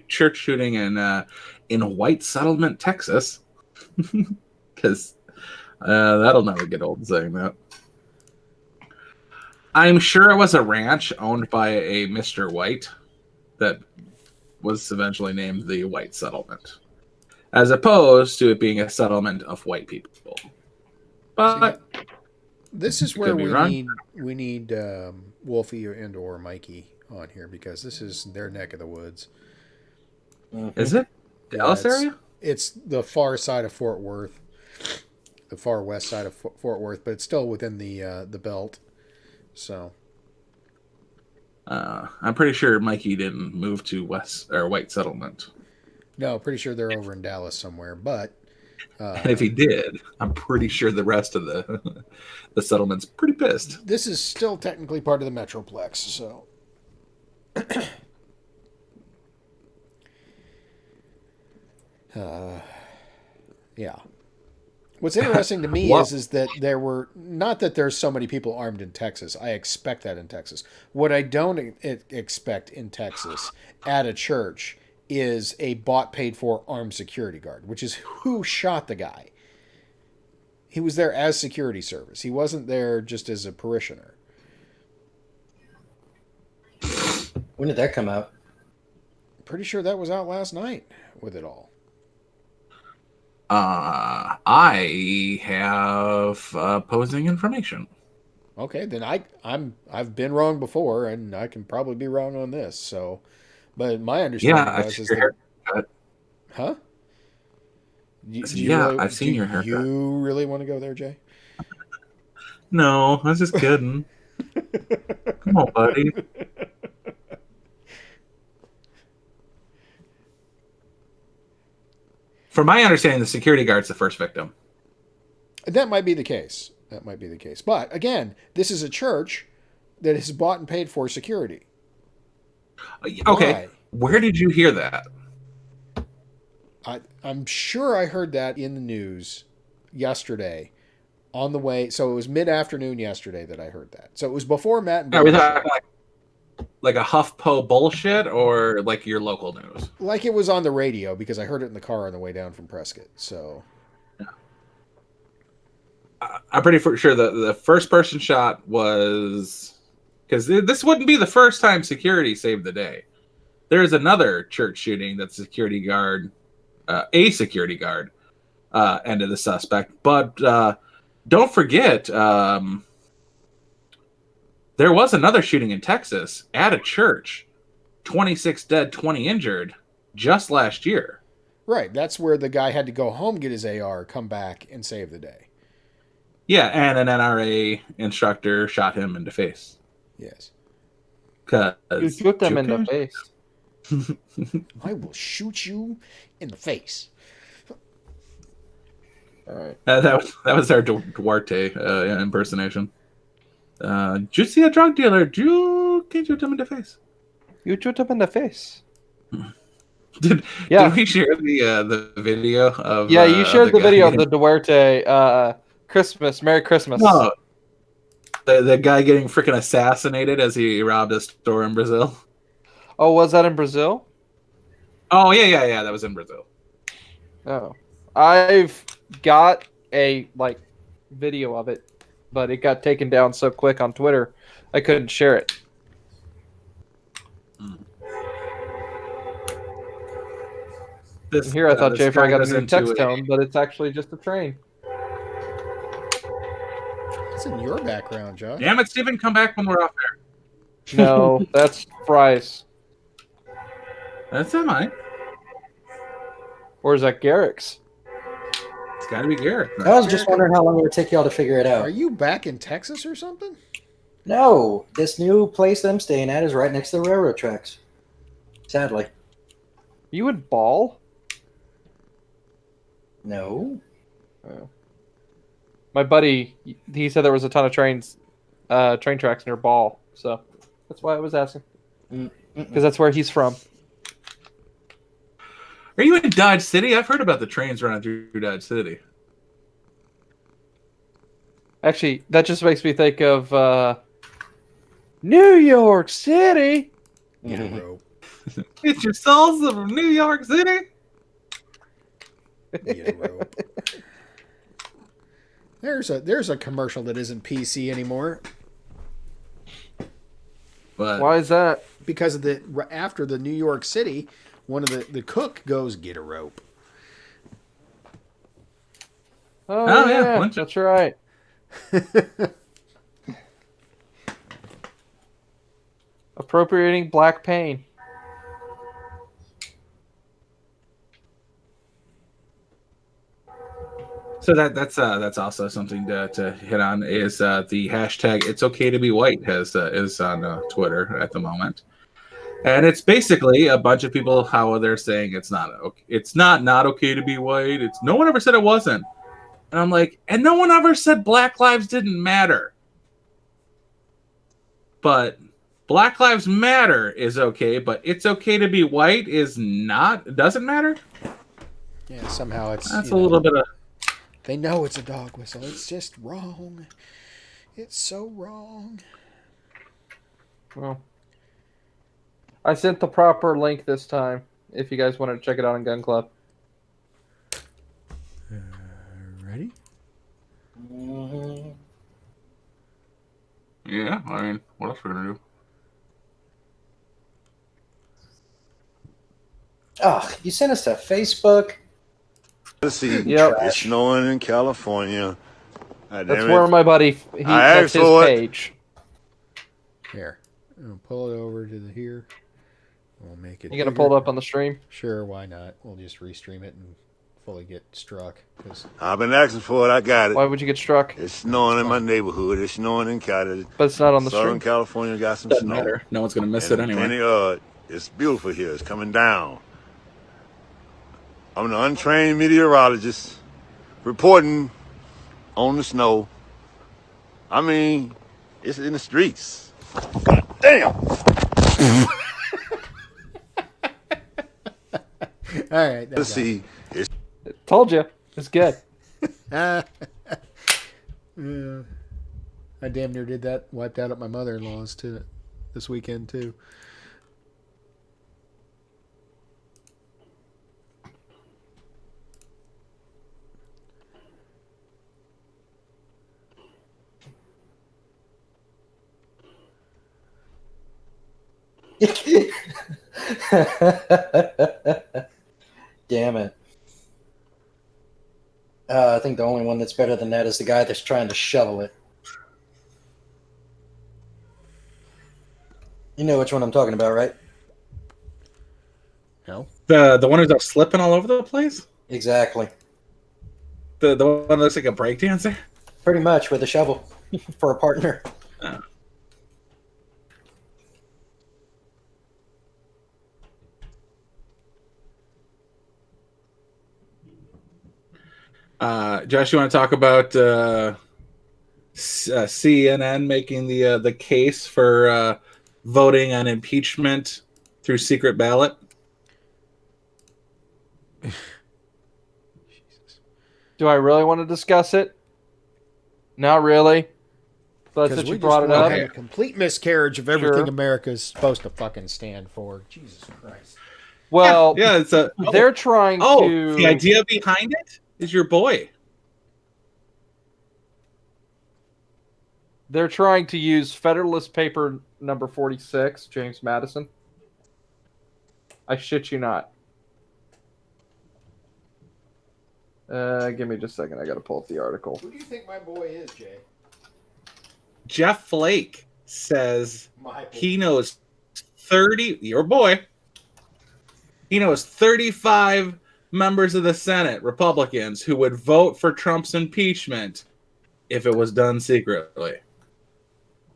[SPEAKER 1] church shooting in White Settlement, Texas, because that'll never get old saying that. I'm sure it was a ranch owned by a Mr. White that was eventually named the White Settlement, as opposed to it being a settlement of white people. But
[SPEAKER 3] This is where
[SPEAKER 1] be
[SPEAKER 3] we
[SPEAKER 1] wrong.
[SPEAKER 3] need Wolfie and or Mikey on here because this is their neck of the woods.
[SPEAKER 1] is it Dallas
[SPEAKER 3] it's,
[SPEAKER 1] area?
[SPEAKER 3] It's the far side of Fort Worth, the far west side of Fort Worth, but it's still within the belt. So
[SPEAKER 1] I'm pretty sure Mikey didn't move to White Settlement.
[SPEAKER 3] no, pretty sure they're over in Dallas somewhere. But
[SPEAKER 1] And if he did, I'm pretty sure the rest of the settlement's pretty pissed.
[SPEAKER 3] this is still technically part of the Metroplex. So yeah. What's interesting to me
[SPEAKER 1] Well-
[SPEAKER 3] is that there were not that there's so many people armed in Texas. I expect that in Texas. What I don't expect in Texas at a church is a bought paid for armed security guard, which is who shot the guy. He was there as security service. He wasn't there just as a parishioner.
[SPEAKER 5] When did that come out?
[SPEAKER 3] Pretty sure that was out last night with it all.
[SPEAKER 1] I have opposing information.
[SPEAKER 3] Okay, then I've been wrong before, and I can probably be wrong on this. So, but my understanding
[SPEAKER 1] Yeah, I
[SPEAKER 3] was
[SPEAKER 1] see
[SPEAKER 3] is
[SPEAKER 1] your
[SPEAKER 3] that,
[SPEAKER 1] haircut.
[SPEAKER 3] huh?
[SPEAKER 1] I've seen your haircut.
[SPEAKER 3] Do you really want to go there, Jay?
[SPEAKER 1] No, I was just kidding. Come on, buddy. From my understanding, the security guard's the first victim.
[SPEAKER 3] That might be the case. But again, this is a church that has bought and paid for security.
[SPEAKER 1] Okay,
[SPEAKER 3] Why?
[SPEAKER 1] where did you hear that?
[SPEAKER 3] I'm sure I heard that in the news yesterday on the way. So it was mid-afternoon yesterday that I heard that. So it was before Matt and
[SPEAKER 1] Are we
[SPEAKER 3] Bill
[SPEAKER 1] talking like a HuffPo bullshit or like your local news?
[SPEAKER 3] Like it was on the radio because I heard it in the car on the way down from Prescott. So
[SPEAKER 1] I'm pretty sure the first person shot was, because this wouldn't be the first time security saved the day. There's another church shooting that a security guard ended the suspect. But don't forget, there was another shooting in Texas at a church, 26 dead, 20 injured, just last year.
[SPEAKER 3] right, that's where the guy had to go home, get his AR, come back, and save the day.
[SPEAKER 1] Yeah, and an NRA instructor shot him in the face.
[SPEAKER 3] Yes.
[SPEAKER 2] You shoot them in the face.
[SPEAKER 3] I will shoot you in the face.
[SPEAKER 2] All right.
[SPEAKER 1] That was our Duarte impersonation. Did you see a drug dealer? Can you shoot him in the face?
[SPEAKER 2] You shoot them in the face.
[SPEAKER 1] Did we share the video of?
[SPEAKER 2] Yeah, you shared the video of
[SPEAKER 1] getting...
[SPEAKER 2] the Duarte Christmas. Merry Christmas.
[SPEAKER 1] No, the guy getting freaking assassinated as he robbed a store in Brazil.
[SPEAKER 2] Oh, was that in Brazil?
[SPEAKER 1] Oh yeah. That was in Brazil.
[SPEAKER 2] Oh, I've got a video of it, but it got taken down so quick on Twitter, I couldn't share it. Here I thought Jayfry got a new text tone, but it's actually just a train.
[SPEAKER 3] It's in your background, Josh.
[SPEAKER 1] Damn it, Steven, come back when we're off air.
[SPEAKER 2] No, that's Fry's.
[SPEAKER 1] That's not mine.
[SPEAKER 2] Or is that Garrick's?
[SPEAKER 1] It's got to be Garrett.
[SPEAKER 5] I was just wondering how long it would take y'all to figure it out.
[SPEAKER 3] Are you back in Texas or something?
[SPEAKER 5] No, this new place I'm staying at is right next to the railroad tracks. Sadly.
[SPEAKER 2] You would Ball?
[SPEAKER 5] No.
[SPEAKER 2] Oh. My buddy, he said there was a ton of train tracks near Ball, so that's why I was asking. Because that's where he's from.
[SPEAKER 1] Are you in Dodge City? I've heard about the trains running through Dodge City.
[SPEAKER 2] Actually, that just makes me think of New York City.
[SPEAKER 3] Get a rope.
[SPEAKER 1] Get your souls of New York City.
[SPEAKER 3] Get a rope. There's a commercial that isn't PC anymore.
[SPEAKER 1] But
[SPEAKER 2] Why is that?
[SPEAKER 3] Because of after the New York City, one of the cook goes, get a rope.
[SPEAKER 2] Oh yeah, that's right. Appropriating black pain.
[SPEAKER 1] So that's also something to hit on is the hashtag It's Okay to Be White is on Twitter at the moment, and it's basically a bunch of people how they're saying it's not okay to be white. It's no one ever said it wasn't, and I'm like, and no one ever said Black lives didn't matter, but Black Lives Matter is okay, but it's okay to be white is not. It doesn't matter.
[SPEAKER 3] Yeah, somehow it's
[SPEAKER 1] that's a little bit of.
[SPEAKER 3] They know it's a dog whistle. It's just wrong. It's so wrong.
[SPEAKER 2] Well, I sent the proper link this time. If you guys want to check it out on Gun Club.
[SPEAKER 3] Ready?
[SPEAKER 1] Yeah, I mean, what else are we gonna do?
[SPEAKER 5] Oh, you sent us to Facebook.
[SPEAKER 6] Let's see.
[SPEAKER 2] Yep.
[SPEAKER 6] It's snowing in California.
[SPEAKER 2] That's where my buddy. That's his page.
[SPEAKER 3] Here, I'll pull it over to We'll make it.
[SPEAKER 2] You gonna pull it up on the stream?
[SPEAKER 3] Sure, why not? We'll just restream it and fully get struck. Cause
[SPEAKER 6] I've been asking for it. I got it.
[SPEAKER 2] Why would you get struck?
[SPEAKER 6] It's snowing in my neighborhood. It's snowing in Cali.
[SPEAKER 2] But it's not on the
[SPEAKER 6] Southern
[SPEAKER 2] stream.
[SPEAKER 6] California got some
[SPEAKER 1] Doesn't
[SPEAKER 6] snow.
[SPEAKER 1] matter. No one's gonna miss
[SPEAKER 6] And
[SPEAKER 1] it anyway.
[SPEAKER 6] plenty, it's beautiful here. It's coming down. I'm an untrained meteorologist reporting on the snow. I mean, it's in the streets. God damn.
[SPEAKER 3] all right.
[SPEAKER 6] Let's see.
[SPEAKER 2] Told you. It's good.
[SPEAKER 3] Yeah. I damn near did that. Wiped out at my mother-in-law's too this weekend too.
[SPEAKER 5] Damn it. I think the only one that's better than that is the guy that's trying to shovel it. You know which one I'm talking about, right?
[SPEAKER 3] No.
[SPEAKER 1] The one who's up slipping all over the place.
[SPEAKER 5] Exactly.
[SPEAKER 1] The one that looks like a breakdancer.
[SPEAKER 5] Pretty much with a shovel for a partner.
[SPEAKER 1] Josh, you want to talk about CNN making the case for voting on impeachment through secret ballot?
[SPEAKER 2] Do I really want to discuss it? Not really. But since you brought it up,
[SPEAKER 3] A complete miscarriage of everything America is supposed to fucking stand for. Jesus Christ.
[SPEAKER 2] well,
[SPEAKER 1] Yeah, it's a.
[SPEAKER 2] they're trying to.
[SPEAKER 1] The idea behind it is your boy.
[SPEAKER 2] They're trying to use Federalist Paper number 46, James Madison. I shit you not. Give me just a second. I got to pull up the article.
[SPEAKER 3] Who do you think my boy is, Jay?
[SPEAKER 1] Jeff Flake says
[SPEAKER 3] My boy.
[SPEAKER 1] he knows 30. Your boy. He knows 35 members of the Senate, Republicans, who would vote for Trump's impeachment if it was done secretly.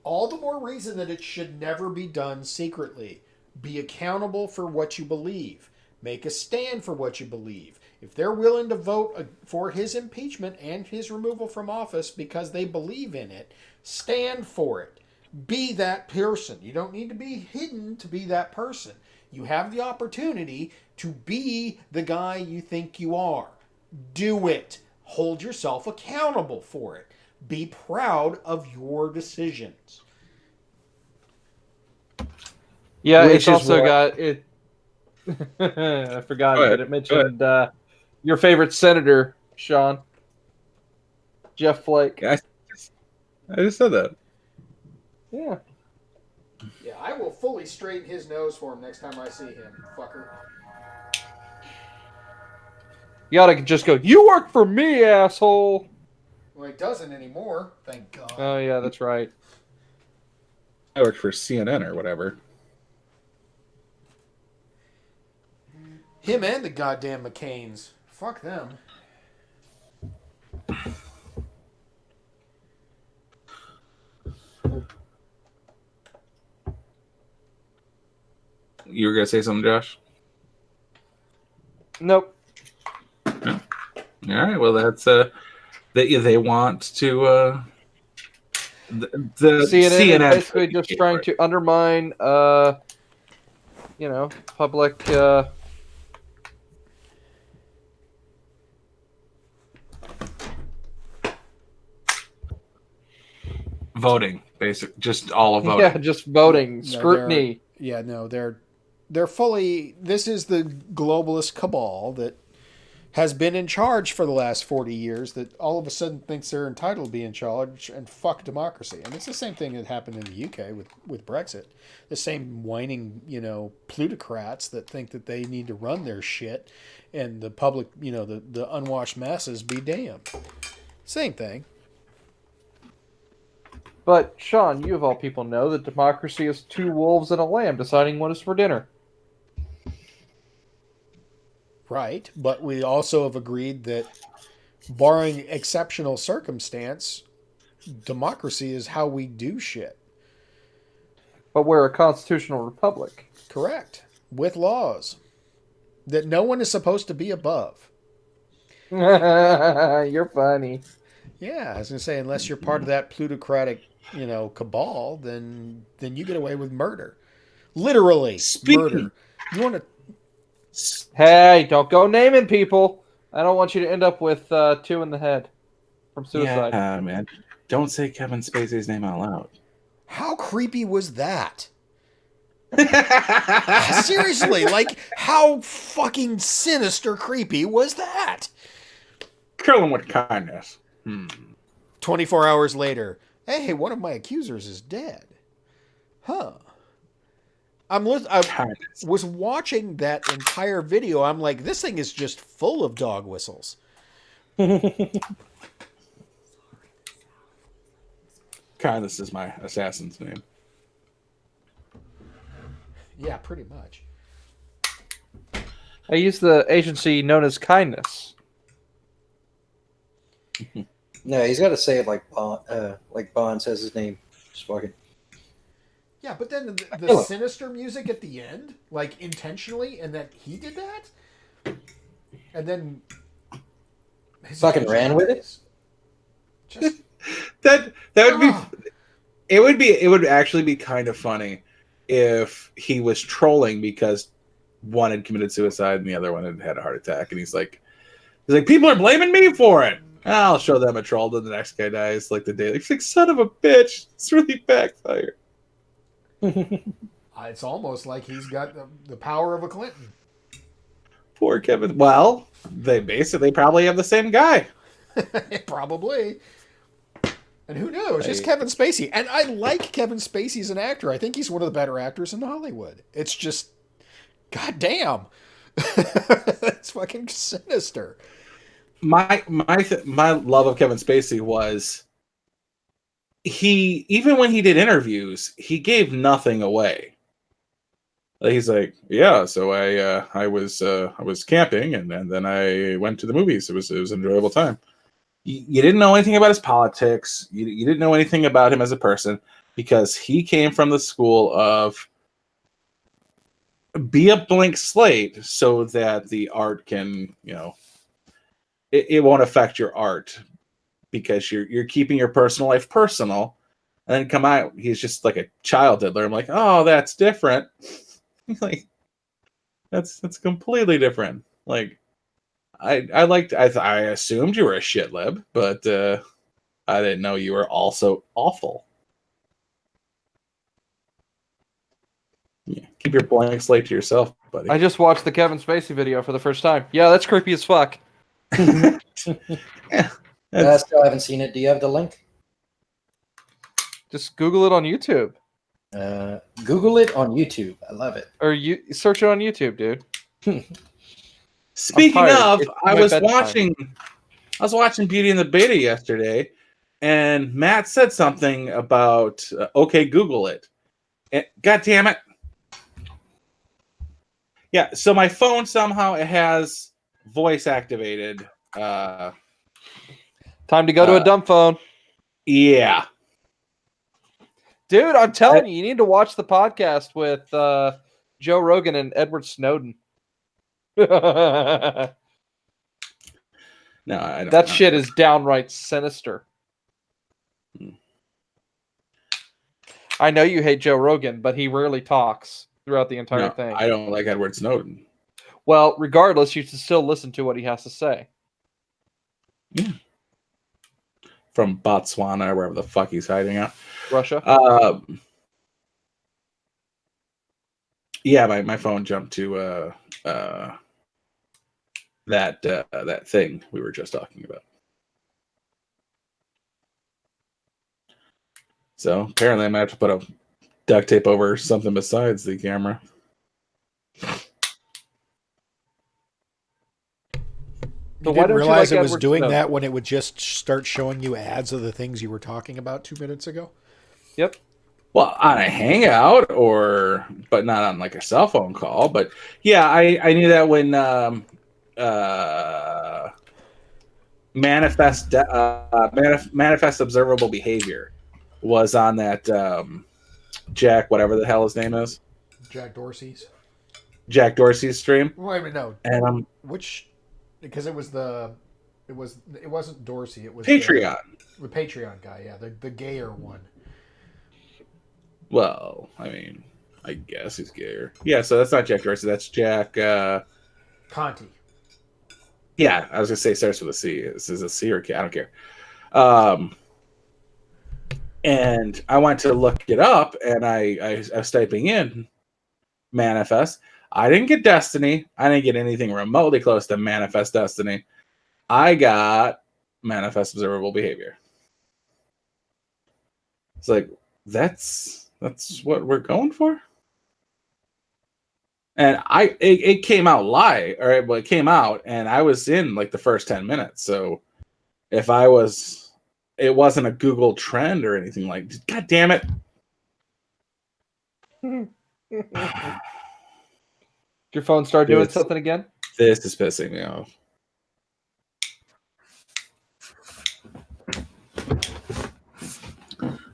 [SPEAKER 3] All the more reason that it should never be done secretly. Be accountable for what you believe. Make a stand for what you believe. If they're willing to vote for his impeachment and his removal from office because they believe in it, stand for it. Be that person. You don't need to be hidden to be that person. You have the opportunity to be the guy you think you are. Do it. Hold yourself accountable for it. Be proud of your decisions.
[SPEAKER 2] Yeah,
[SPEAKER 1] Which
[SPEAKER 2] it's
[SPEAKER 1] is
[SPEAKER 2] also
[SPEAKER 1] what-
[SPEAKER 2] got it. I forgot
[SPEAKER 1] Go ahead,
[SPEAKER 2] that it mentioned your favorite senator, Sean. Jeff Flake.
[SPEAKER 1] I just said that.
[SPEAKER 2] Yeah.
[SPEAKER 3] Yeah, I will fully straighten his nose for him next time I see him, fucker.
[SPEAKER 2] You gotta just go, you work for me, asshole.
[SPEAKER 3] Well, he doesn't anymore, thank God.
[SPEAKER 2] Oh, yeah, that's right.
[SPEAKER 1] I worked for CNN or whatever.
[SPEAKER 3] Him and the goddamn McCains. Fuck them.
[SPEAKER 1] You were gonna say something, Josh?
[SPEAKER 2] Nope.
[SPEAKER 1] All right. Well, that's they want to the
[SPEAKER 2] CNN is basically just trying to undermine, public.
[SPEAKER 1] voting, basic, just all of voting.
[SPEAKER 2] Yeah, just voting scrutiny.
[SPEAKER 3] They're fully. This is the globalist cabal that has been in charge for the last 40 years that all of a sudden thinks they're entitled to be in charge and fuck democracy. And it's the same thing that happened in the UK with Brexit. The same whining, plutocrats that think that they need to run their shit and the public, the unwashed masses be damned. Same thing.
[SPEAKER 2] But, Sean, you of all people know that democracy is two wolves and a lamb deciding what is for dinner.
[SPEAKER 3] Right, but we also have agreed that, barring exceptional circumstance, democracy is how we do shit.
[SPEAKER 2] But we're a constitutional republic.
[SPEAKER 3] Correct. With laws that no one is supposed to be above.
[SPEAKER 2] You're funny.
[SPEAKER 3] Yeah, I was gonna say, unless you're part of that plutocratic, cabal, then you get away with murder. Literally, murder. You want to?
[SPEAKER 2] Hey, don't go naming people. I don't want you to end up with 2 in the head from suicide.
[SPEAKER 1] Yeah, man. Don't say Kevin Spacey's name out loud.
[SPEAKER 3] How creepy was that? Seriously, like, how fucking sinister creepy was that?
[SPEAKER 1] Kill him with kindness.
[SPEAKER 3] 24 hours later, hey, one of my accusers is dead. Huh. I was watching that entire video. I'm like, this thing is just full of dog whistles.
[SPEAKER 1] Kindness is my assassin's name.
[SPEAKER 3] Yeah, pretty much.
[SPEAKER 2] I use the agency known as Kindness.
[SPEAKER 5] No, he's got to say it like Bond says his name. Just fucking.
[SPEAKER 3] Yeah, but then the sinister music at the end, like intentionally, and that he did that, and then
[SPEAKER 5] fucking ran with it.
[SPEAKER 3] Just
[SPEAKER 1] that would be. It would actually be kind of funny if he was trolling because one had committed suicide and the other one had had a heart attack, and he's like, people are blaming me for it. I'll show them a troll, then the next guy dies like the day. He's like, son of a bitch, it's really backfired.
[SPEAKER 3] It's almost like he's got the power of a Clinton.
[SPEAKER 1] Poor Kevin. Well, they basically probably have the same guy.
[SPEAKER 3] Probably. And who knows? It's just Kevin Spacey. And I like Kevin Spacey as an actor. I think he's one of the better actors in Hollywood. It's just, goddamn, it's fucking sinister.
[SPEAKER 1] My love of Kevin Spacey was even when he did interviews, he gave nothing away. He's like, yeah, so I was camping and then I went to the movies. It was an enjoyable time. You didn't know anything about his politics. You didn't know anything about him as a person because he came from the school of be a blank slate so that the art can, it won't affect your art because you're keeping your personal life personal. And then come out, he's just like a child diddler. I'm like, oh, that's different. Like, that's completely different. Like, I assumed you were a shit lib, but I didn't know you were also awful. Yeah, keep your blank slate to yourself, buddy.
[SPEAKER 2] I just watched the Kevin Spacey video for the first time. Yeah, that's creepy as fuck.
[SPEAKER 1] Yeah,
[SPEAKER 5] I still haven't seen it. Do you have the link?
[SPEAKER 2] Just Google it on YouTube.
[SPEAKER 5] Google it on YouTube. I love it.
[SPEAKER 2] Or you search it on YouTube, dude.
[SPEAKER 1] Speaking of, I was
[SPEAKER 2] bedtime.
[SPEAKER 1] watching Beauty and the Beta yesterday, and Matt said something about okay, Google it. God damn it! Yeah, so my phone somehow it has voice activated.
[SPEAKER 2] Time to go to a dumb phone.
[SPEAKER 1] Yeah,
[SPEAKER 2] dude, I'm telling you need to watch the podcast with Joe Rogan and Edward Snowden.
[SPEAKER 1] No, I don't.
[SPEAKER 2] That shit is downright sinister. I know you hate Joe Rogan, but he rarely talks throughout the entire thing.
[SPEAKER 1] I don't like Edward Snowden.
[SPEAKER 2] Well, regardless, you should still listen to what he has to say.
[SPEAKER 1] Yeah. From Botswana or wherever the fuck he's hiding out.
[SPEAKER 2] Russia.
[SPEAKER 1] Yeah, my phone jumped to that thing we were just talking about. So apparently I might have to put a duct tape over something besides the camera.
[SPEAKER 3] You didn't realize it was doing that when it would just start showing you ads of the things you were talking about 2 minutes ago?
[SPEAKER 2] Yep.
[SPEAKER 1] Well, on a Hangout but not on like a cell phone call. But yeah, I knew that when manifest observable behavior was on that Jack, whatever the hell his name is,
[SPEAKER 3] Jack Dorsey's.
[SPEAKER 1] Jack Dorsey's stream.
[SPEAKER 3] Wait a minute, no.
[SPEAKER 1] And
[SPEAKER 3] Which? Because it wasn't Dorsey. It was
[SPEAKER 1] Patreon.
[SPEAKER 3] The Patreon guy. Yeah, the gayer one.
[SPEAKER 1] Well, I mean, I guess he's gayer. Yeah, so that's not Jack Dorsey. That's Jack.
[SPEAKER 3] Conti.
[SPEAKER 1] Yeah, I was gonna say starts with a C. This is a C or a K. I don't care. And I went to look it up, and I was typing in manifest. I didn't get Destiny. I didn't get anything remotely close to manifest Destiny. I got manifest observable behavior. It's like that's what we're going for. And it came out live, or it came out, and I was in like the first 10 minutes. So if it wasn't a Google trend or anything like. God damn it!
[SPEAKER 2] Your phone start doing something again?
[SPEAKER 1] This is pissing me off.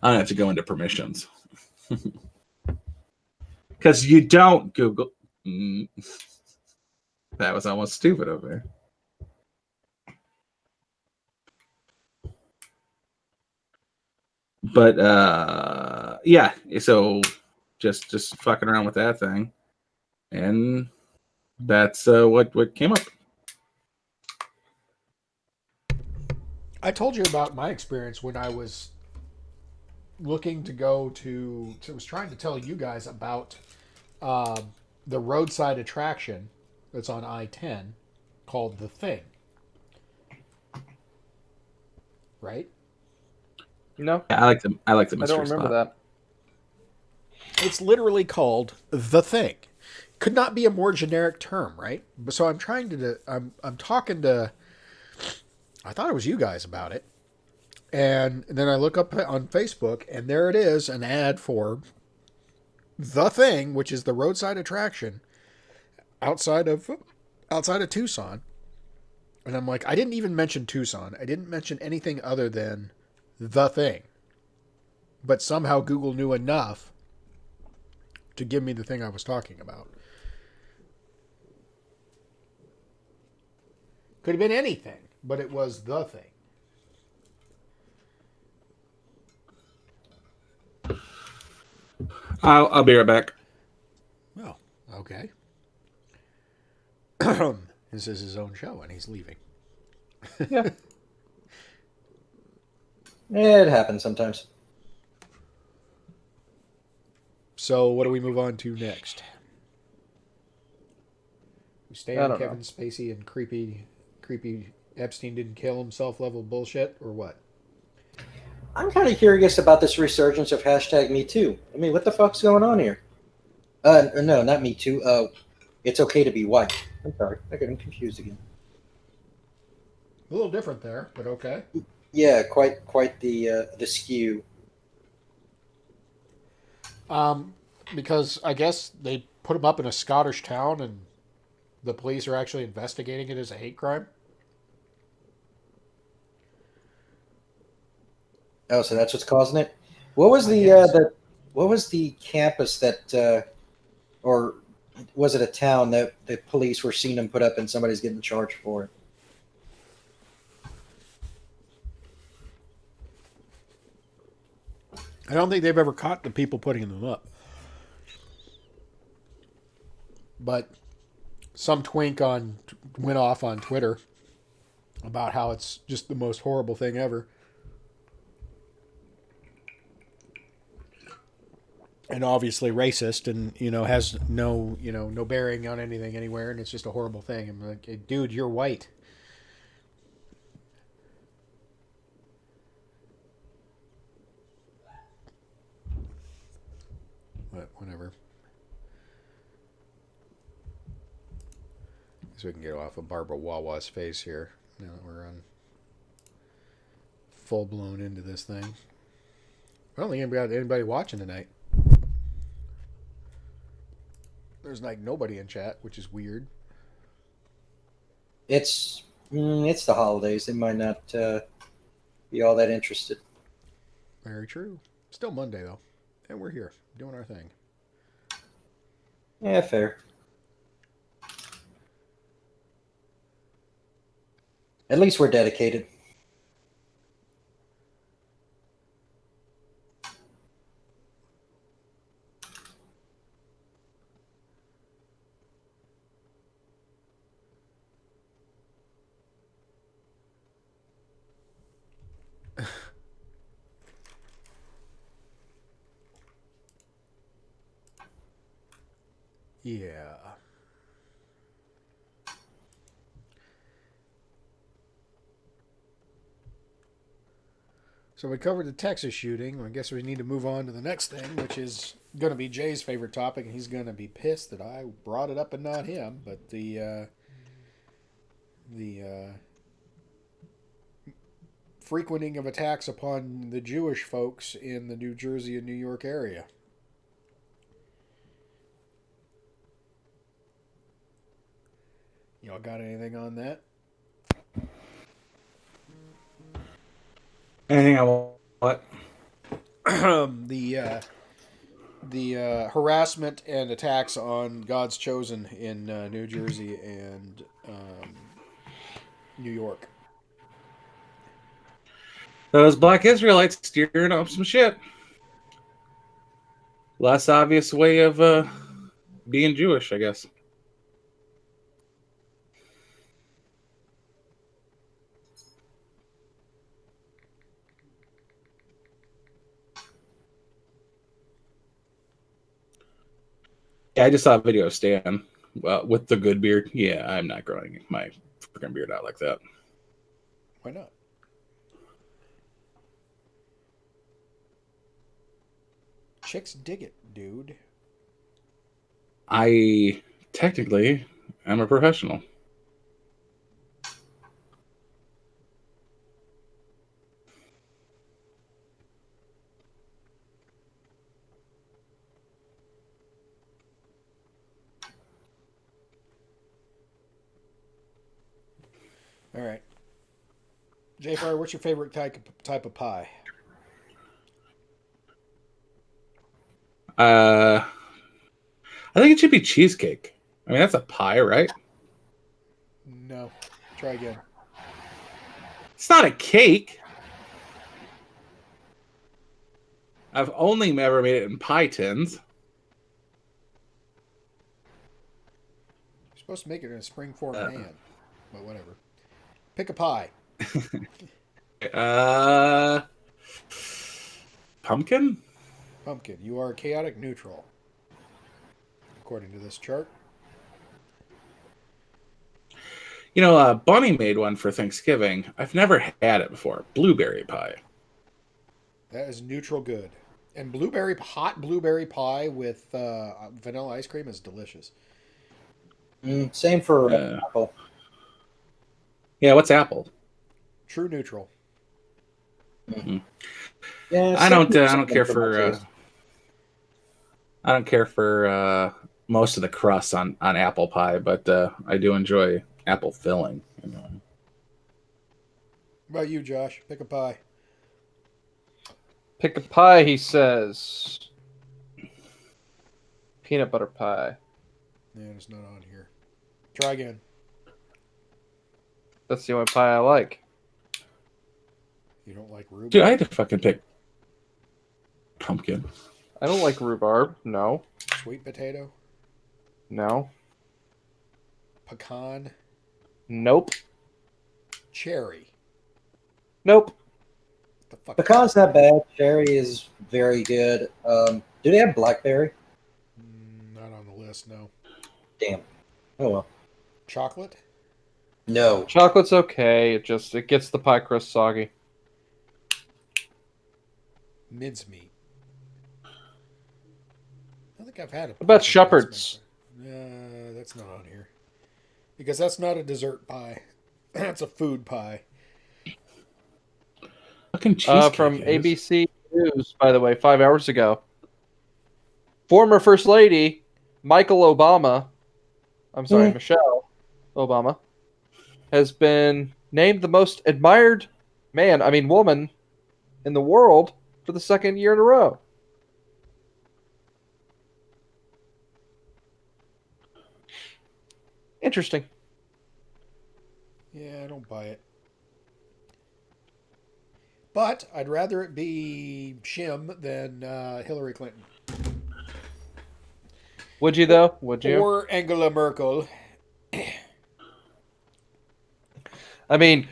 [SPEAKER 1] I'm gonna have to go into permissions because you don't Google. That was almost stupid over there. But yeah, so just fucking around with that thing, and that's what came up.
[SPEAKER 3] I told you about my experience when I was looking to go to. I was trying to tell you guys about the roadside attraction that's on I-10 called The Thing. Right?
[SPEAKER 2] No,
[SPEAKER 1] Yeah, I like the
[SPEAKER 2] I
[SPEAKER 1] mystery
[SPEAKER 2] don't remember
[SPEAKER 1] spot.
[SPEAKER 2] that.
[SPEAKER 3] It's literally called The Thing. Could not be a more generic term, right? So I'm trying to. I'm talking to. I thought it was you guys about it, and then I look up on Facebook, and there it is, an ad for The Thing, which is the roadside attraction outside of Tucson. And I'm like, I didn't even mention Tucson. I didn't mention anything other than The Thing. But somehow Google knew enough to give me the thing I was talking about. Could have been anything, but it was The Thing.
[SPEAKER 1] I'll be right back.
[SPEAKER 3] Oh, okay. This is his own show, and he's leaving.
[SPEAKER 2] Yeah.
[SPEAKER 5] It happens sometimes.
[SPEAKER 3] So, what do we move on to next? We stay
[SPEAKER 2] I
[SPEAKER 3] on
[SPEAKER 2] don't
[SPEAKER 3] Kevin
[SPEAKER 2] know.
[SPEAKER 3] Spacey and creepy Epstein didn't kill himself level bullshit, or what?
[SPEAKER 5] I'm kind of curious about this resurgence of #MeToo. I mean, what the fuck's going on here? No, not Me Too. It's okay to be white. I'm sorry, I got confused again.
[SPEAKER 3] A little different there, but okay.
[SPEAKER 5] Yeah, quite the skew.
[SPEAKER 3] Because I guess they put him up in a Scottish town, and the police are actually investigating it as a hate crime.
[SPEAKER 5] Oh, so that's what's causing it. What was what was the campus that, or was it a town that the police were seeing him put up and somebody's getting charged for it?
[SPEAKER 3] I don't think they've ever caught the people putting them up. But some twink went off on Twitter about how it's just the most horrible thing ever. And obviously racist, and has no bearing on anything anywhere, and it's just a horrible thing. I'm like, hey, dude, you're white. But whatever. So we can get off of Barbara Wawa's face here now that we're on full blown into this thing. I don't think we got anybody watching tonight. There's like nobody in chat, which is weird.
[SPEAKER 5] It's the holidays. They might not be all that interested.
[SPEAKER 3] Very true. Still Monday though, and we're here doing our thing.
[SPEAKER 5] Yeah, fair. At least we're dedicated.
[SPEAKER 3] Yeah. So we covered the Texas shooting. I guess we need to move on to the next thing, which is going to be Jay's favorite topic, and he's going to be pissed that I brought it up and not him. But the frequenting of attacks upon the Jewish folks in the New Jersey and New York area. Y'all got anything on that?
[SPEAKER 1] Anything I want? What?
[SPEAKER 3] the harassment and attacks on God's chosen in New Jersey and New York.
[SPEAKER 1] Those black Israelites stirring up some shit. Less obvious way of being Jewish, I guess. Yeah, I just saw a video of Stan with the good beard. Yeah, I'm not growing my freaking beard out like that.
[SPEAKER 3] Why not? Chicks dig it, dude.
[SPEAKER 1] I technically am a professional.
[SPEAKER 3] All right. J-Fire, what's your favorite type of pie?
[SPEAKER 1] I think it should be cheesecake. I mean, that's a pie, right?
[SPEAKER 3] No. Try again.
[SPEAKER 1] It's not a cake. I've only ever made it in pie tins.
[SPEAKER 3] You're supposed to make it in a spring-form pan, but whatever. Pick a pie.
[SPEAKER 1] Pumpkin?
[SPEAKER 3] Pumpkin. You are chaotic neutral, according to this chart.
[SPEAKER 1] You know, Bunny made one for Thanksgiving. I've never had it before. Blueberry pie.
[SPEAKER 3] That is neutral good. And hot blueberry pie with vanilla ice cream is delicious.
[SPEAKER 5] Same for apple.
[SPEAKER 1] Yeah, what's apple?
[SPEAKER 3] True neutral.
[SPEAKER 1] Mm-hmm.
[SPEAKER 5] Yeah,
[SPEAKER 1] I don't care for most of the crust on apple pie, but I do enjoy apple filling. You know.
[SPEAKER 3] What about you, Josh? Pick a pie.
[SPEAKER 2] Pick a pie, he says. Peanut butter pie.
[SPEAKER 3] Yeah, it's not on here. Try again.
[SPEAKER 2] That's the only pie I like.
[SPEAKER 3] You don't like rhubarb?
[SPEAKER 1] Dude, I had to fucking pick pumpkin.
[SPEAKER 2] I don't like rhubarb. No.
[SPEAKER 3] Sweet potato?
[SPEAKER 2] No.
[SPEAKER 3] Pecan?
[SPEAKER 2] Nope.
[SPEAKER 3] Cherry?
[SPEAKER 2] Nope.
[SPEAKER 3] The fuck?
[SPEAKER 5] Pecan's not bad. Cherry is very good. Do they have blackberry?
[SPEAKER 3] Not on the list, no.
[SPEAKER 5] Damn. Oh well.
[SPEAKER 3] Chocolate?
[SPEAKER 5] No.
[SPEAKER 2] Chocolate's okay. It gets the pie crust soggy.
[SPEAKER 3] Mincemeat. I don't think I've had it.
[SPEAKER 2] What about Shepherd's?
[SPEAKER 3] That's not on here. Because that's not a dessert pie. That's a food pie.
[SPEAKER 1] Fucking cheesecake
[SPEAKER 2] From
[SPEAKER 1] is.
[SPEAKER 2] ABC News, by the way, 5 hours ago. Former First Lady Michelle Obama has been named the most admired woman in the world for the second year in a row. Interesting.
[SPEAKER 3] Yeah, I don't buy it. But I'd rather it be Shim than Hillary Clinton.
[SPEAKER 2] Would you, though? Would you?
[SPEAKER 3] Or Angela Merkel.
[SPEAKER 2] I mean,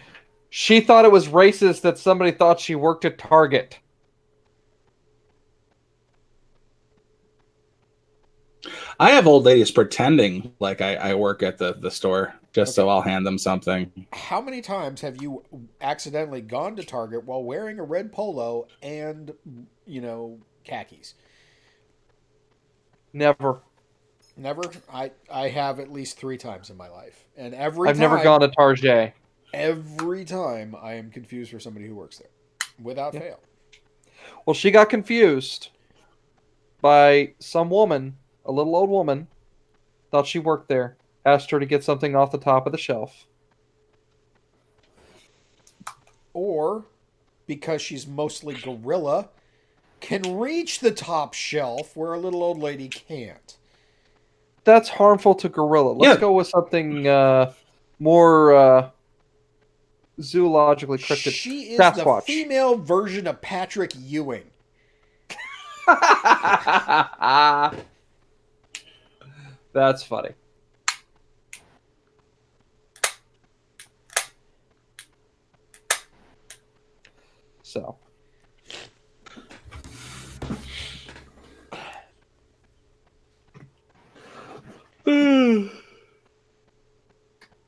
[SPEAKER 2] she thought it was racist that somebody thought she worked at Target.
[SPEAKER 1] I have old ladies pretending like I work at the store just so I'll hand them something.
[SPEAKER 3] How many times have you accidentally gone to Target while wearing a red polo and, khakis?
[SPEAKER 2] Never.
[SPEAKER 3] Never? I have at least 3 times in my life. And
[SPEAKER 2] I've never gone to Target.
[SPEAKER 3] Every time I am confused for somebody who works there. Without fail.
[SPEAKER 2] Well, she got confused by some woman, a little old woman, thought she worked there, asked her to get something off the top of the shelf.
[SPEAKER 3] Or, because she's mostly gorilla, can reach the top shelf where a little old lady can't.
[SPEAKER 2] That's harmful to gorilla. Let's go with something more zoologically cryptid.
[SPEAKER 3] She is
[SPEAKER 2] Sasquatch.
[SPEAKER 3] the female version of Patrick Ewing.
[SPEAKER 2] That's funny. So.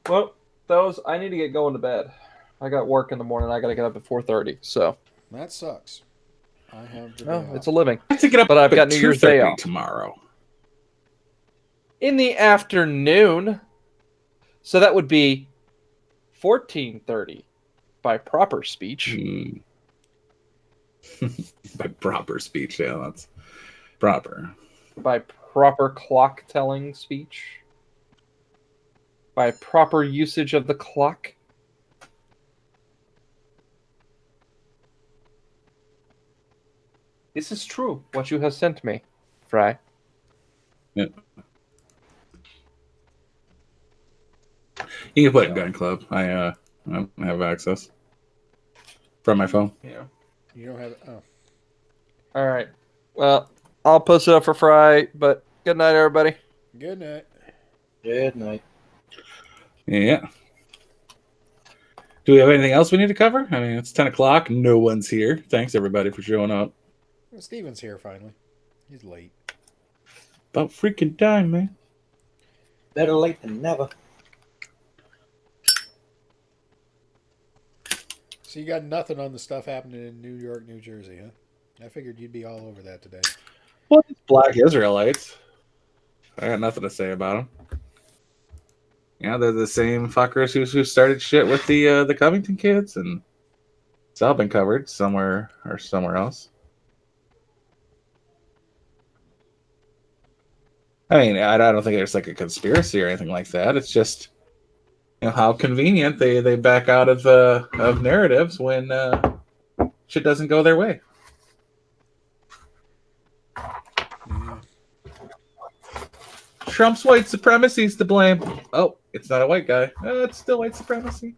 [SPEAKER 2] Well, I need to get going to bed. I got work in the morning. I got to get up at 4:30. So
[SPEAKER 3] that sucks. I have the
[SPEAKER 2] day it's a living.
[SPEAKER 1] I have to get up,
[SPEAKER 2] but I've got New Year's Day off
[SPEAKER 1] tomorrow.
[SPEAKER 2] In the afternoon, so that would be 14:30 by proper speech.
[SPEAKER 1] By proper speech, yeah, that's proper.
[SPEAKER 2] By proper clock telling speech. By proper usage of the clock. This is true, what you have sent me, Fry.
[SPEAKER 1] Yeah. You can put it in Gun Club. I have access from my phone.
[SPEAKER 2] Yeah.
[SPEAKER 3] You don't have it? Oh.
[SPEAKER 2] All right. Well, I'll post it up for Fry, but good night, everybody.
[SPEAKER 3] Good night.
[SPEAKER 5] Good night.
[SPEAKER 1] Yeah. Do we have anything else we need to cover? I mean, it's 10 o'clock. No one's here. Thanks, everybody, for showing up.
[SPEAKER 3] Well, Steven's here, finally. He's late.
[SPEAKER 1] About freaking time, man.
[SPEAKER 5] Better late than never.
[SPEAKER 3] So you got nothing on the stuff happening in New York, New Jersey, huh? I figured you'd be all over that today.
[SPEAKER 1] Well, it's Black Israelites. I got nothing to say about them. Yeah, they're the same fuckers who started shit with the Covington kids, and it's all been covered somewhere else. I mean, I don't think there's like a conspiracy or anything like that. It's just, how convenient they back out of narratives when shit doesn't go their way.
[SPEAKER 3] Yeah.
[SPEAKER 1] Trump's white supremacy is to blame. Oh, it's not a white guy. It's still white supremacy.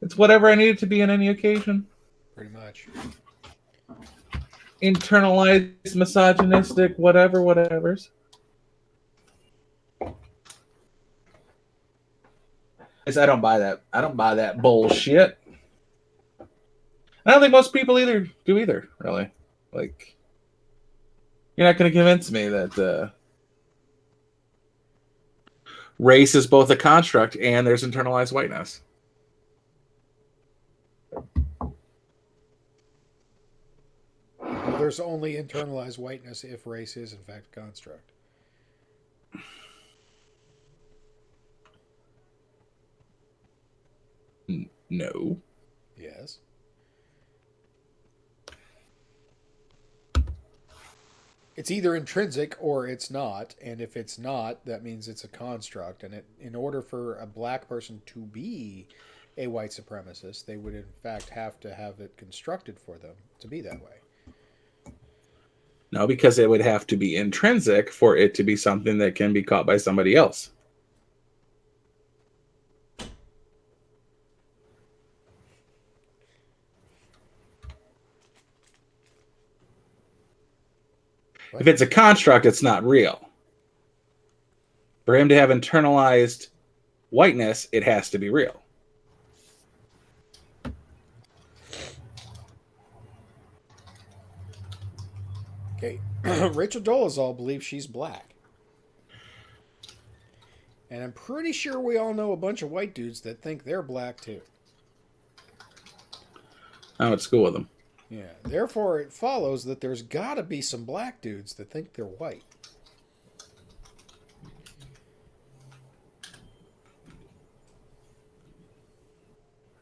[SPEAKER 1] It's whatever I need it to be on any occasion.
[SPEAKER 3] Pretty much.
[SPEAKER 1] Internalized, misogynistic, whatevers. I don't buy that. I don't buy that bullshit. I don't think most people do either, really. Like, you're not going to convince me that race is both a construct and there's internalized whiteness.
[SPEAKER 3] Well, there's only internalized whiteness if race is, in fact, a construct.
[SPEAKER 1] No.
[SPEAKER 3] Yes. It's either intrinsic or it's not, and if it's not, that means it's a construct. And in order for a black person to be a white supremacist, they would in fact have to have it constructed for them to be that way.
[SPEAKER 1] No, because it would have to be intrinsic for it to be something that can be caught by somebody else.
[SPEAKER 3] What?
[SPEAKER 1] If it's a construct, it's not real. For him to have internalized whiteness, it has to be real.
[SPEAKER 3] Okay, Rachel Dolezal believes she's black. And I'm pretty sure we all know a bunch of white dudes that think they're black too.
[SPEAKER 1] I went to school with them.
[SPEAKER 3] Yeah, therefore it follows that there's got to be some black dudes that think they're white.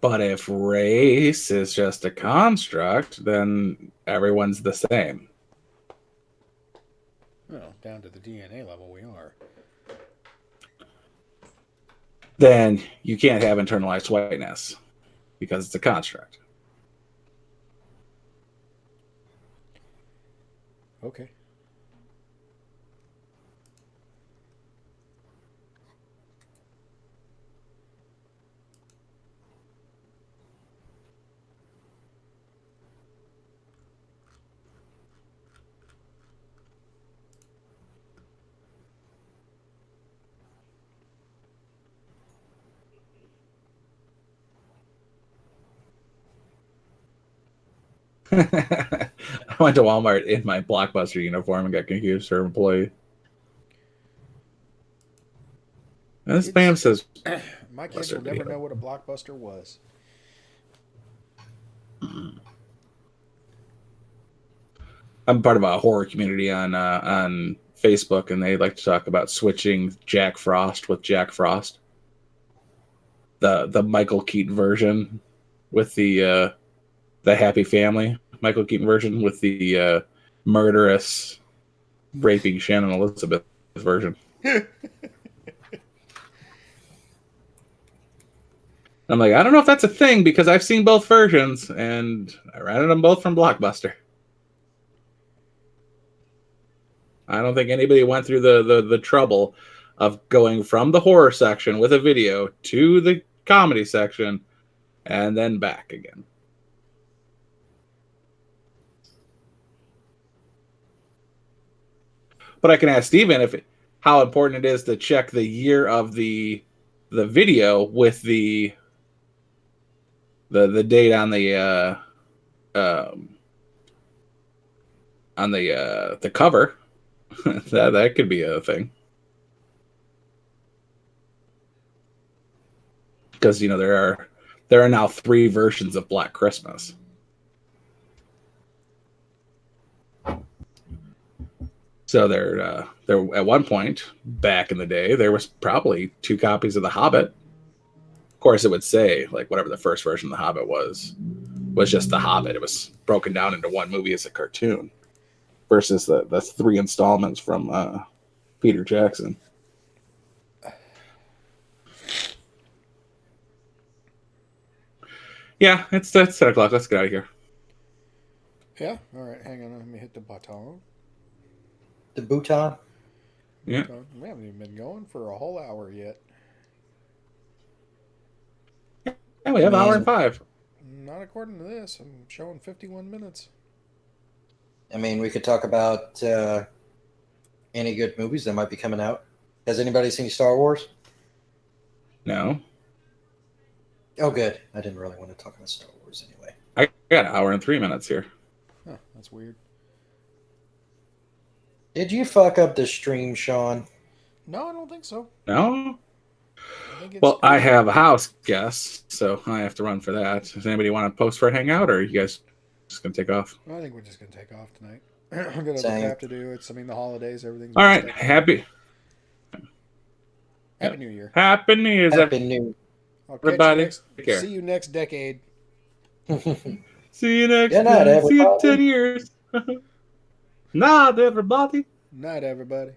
[SPEAKER 1] But if race is just a construct, then everyone's the same.
[SPEAKER 3] Well, down to the DNA level we are.
[SPEAKER 1] Then you can't have internalized whiteness because it's a construct.
[SPEAKER 3] Okay.
[SPEAKER 1] I went to Walmart in my Blockbuster uniform and got confused for an employee. And this spam says
[SPEAKER 3] My kids will never know what a Blockbuster was.
[SPEAKER 1] I'm part of a horror community on Facebook, and they like to talk about switching Jack Frost with Jack Frost, the Michael Keaton version with the Happy Family Michael Keaton version with the murderous, raping Shannon Elizabeth version. I'm like, I don't know if that's a thing because I've seen both versions, and I rented them both from Blockbuster. I don't think anybody went through the trouble of going from the horror section with a video to the comedy section and then back again. But I can ask Steven how important it is to check the year of the video with the date on the cover. that could be a thing. Because there are now 3 versions of Black Christmas. So there at one point back in the day there was probably 2 copies of The Hobbit. Of course, it would say like whatever the first version of The Hobbit was just The Hobbit. It was broken down into one movie as a cartoon versus the 3 installments from Peter Jackson. Yeah, it's 10 o'clock. Let's get out of here.
[SPEAKER 3] Yeah. All right. Hang on. Let me hit the button.
[SPEAKER 5] The Bhutan?
[SPEAKER 1] Yeah.
[SPEAKER 3] We haven't even been going for a whole hour yet.
[SPEAKER 1] Yeah, we have an hour and 5.
[SPEAKER 3] Not according to this. I'm showing 51 minutes.
[SPEAKER 5] I mean, we could talk about any good movies that might be coming out. Has anybody seen Star Wars?
[SPEAKER 1] No.
[SPEAKER 5] Oh, good. I didn't really want to talk about Star Wars anyway.
[SPEAKER 1] I got an hour and 3 minutes here.
[SPEAKER 3] Huh, that's weird.
[SPEAKER 5] Did you fuck up the stream, Sean?
[SPEAKER 3] No, I don't think so.
[SPEAKER 1] No?
[SPEAKER 3] I think it's
[SPEAKER 1] Well,
[SPEAKER 3] good.
[SPEAKER 1] I have a house guest, so I have to run for that. Does anybody want to post for a hangout, or are you guys just going to take off?
[SPEAKER 3] I think we're just going to take off tonight. I'm going to
[SPEAKER 5] Same.
[SPEAKER 3] have to do. The holidays, everything's...
[SPEAKER 1] All right.
[SPEAKER 3] messed up.
[SPEAKER 1] Happy
[SPEAKER 3] New Year.
[SPEAKER 1] Happy New Year's,
[SPEAKER 5] Happy New
[SPEAKER 3] I'll catch you
[SPEAKER 1] everybody.
[SPEAKER 3] next-
[SPEAKER 1] Take care.
[SPEAKER 3] See you next decade.
[SPEAKER 1] See you next
[SPEAKER 5] Good night,
[SPEAKER 1] time. See you in
[SPEAKER 5] everybody.
[SPEAKER 1] 10 years. Not everybody.
[SPEAKER 3] Night, everybody.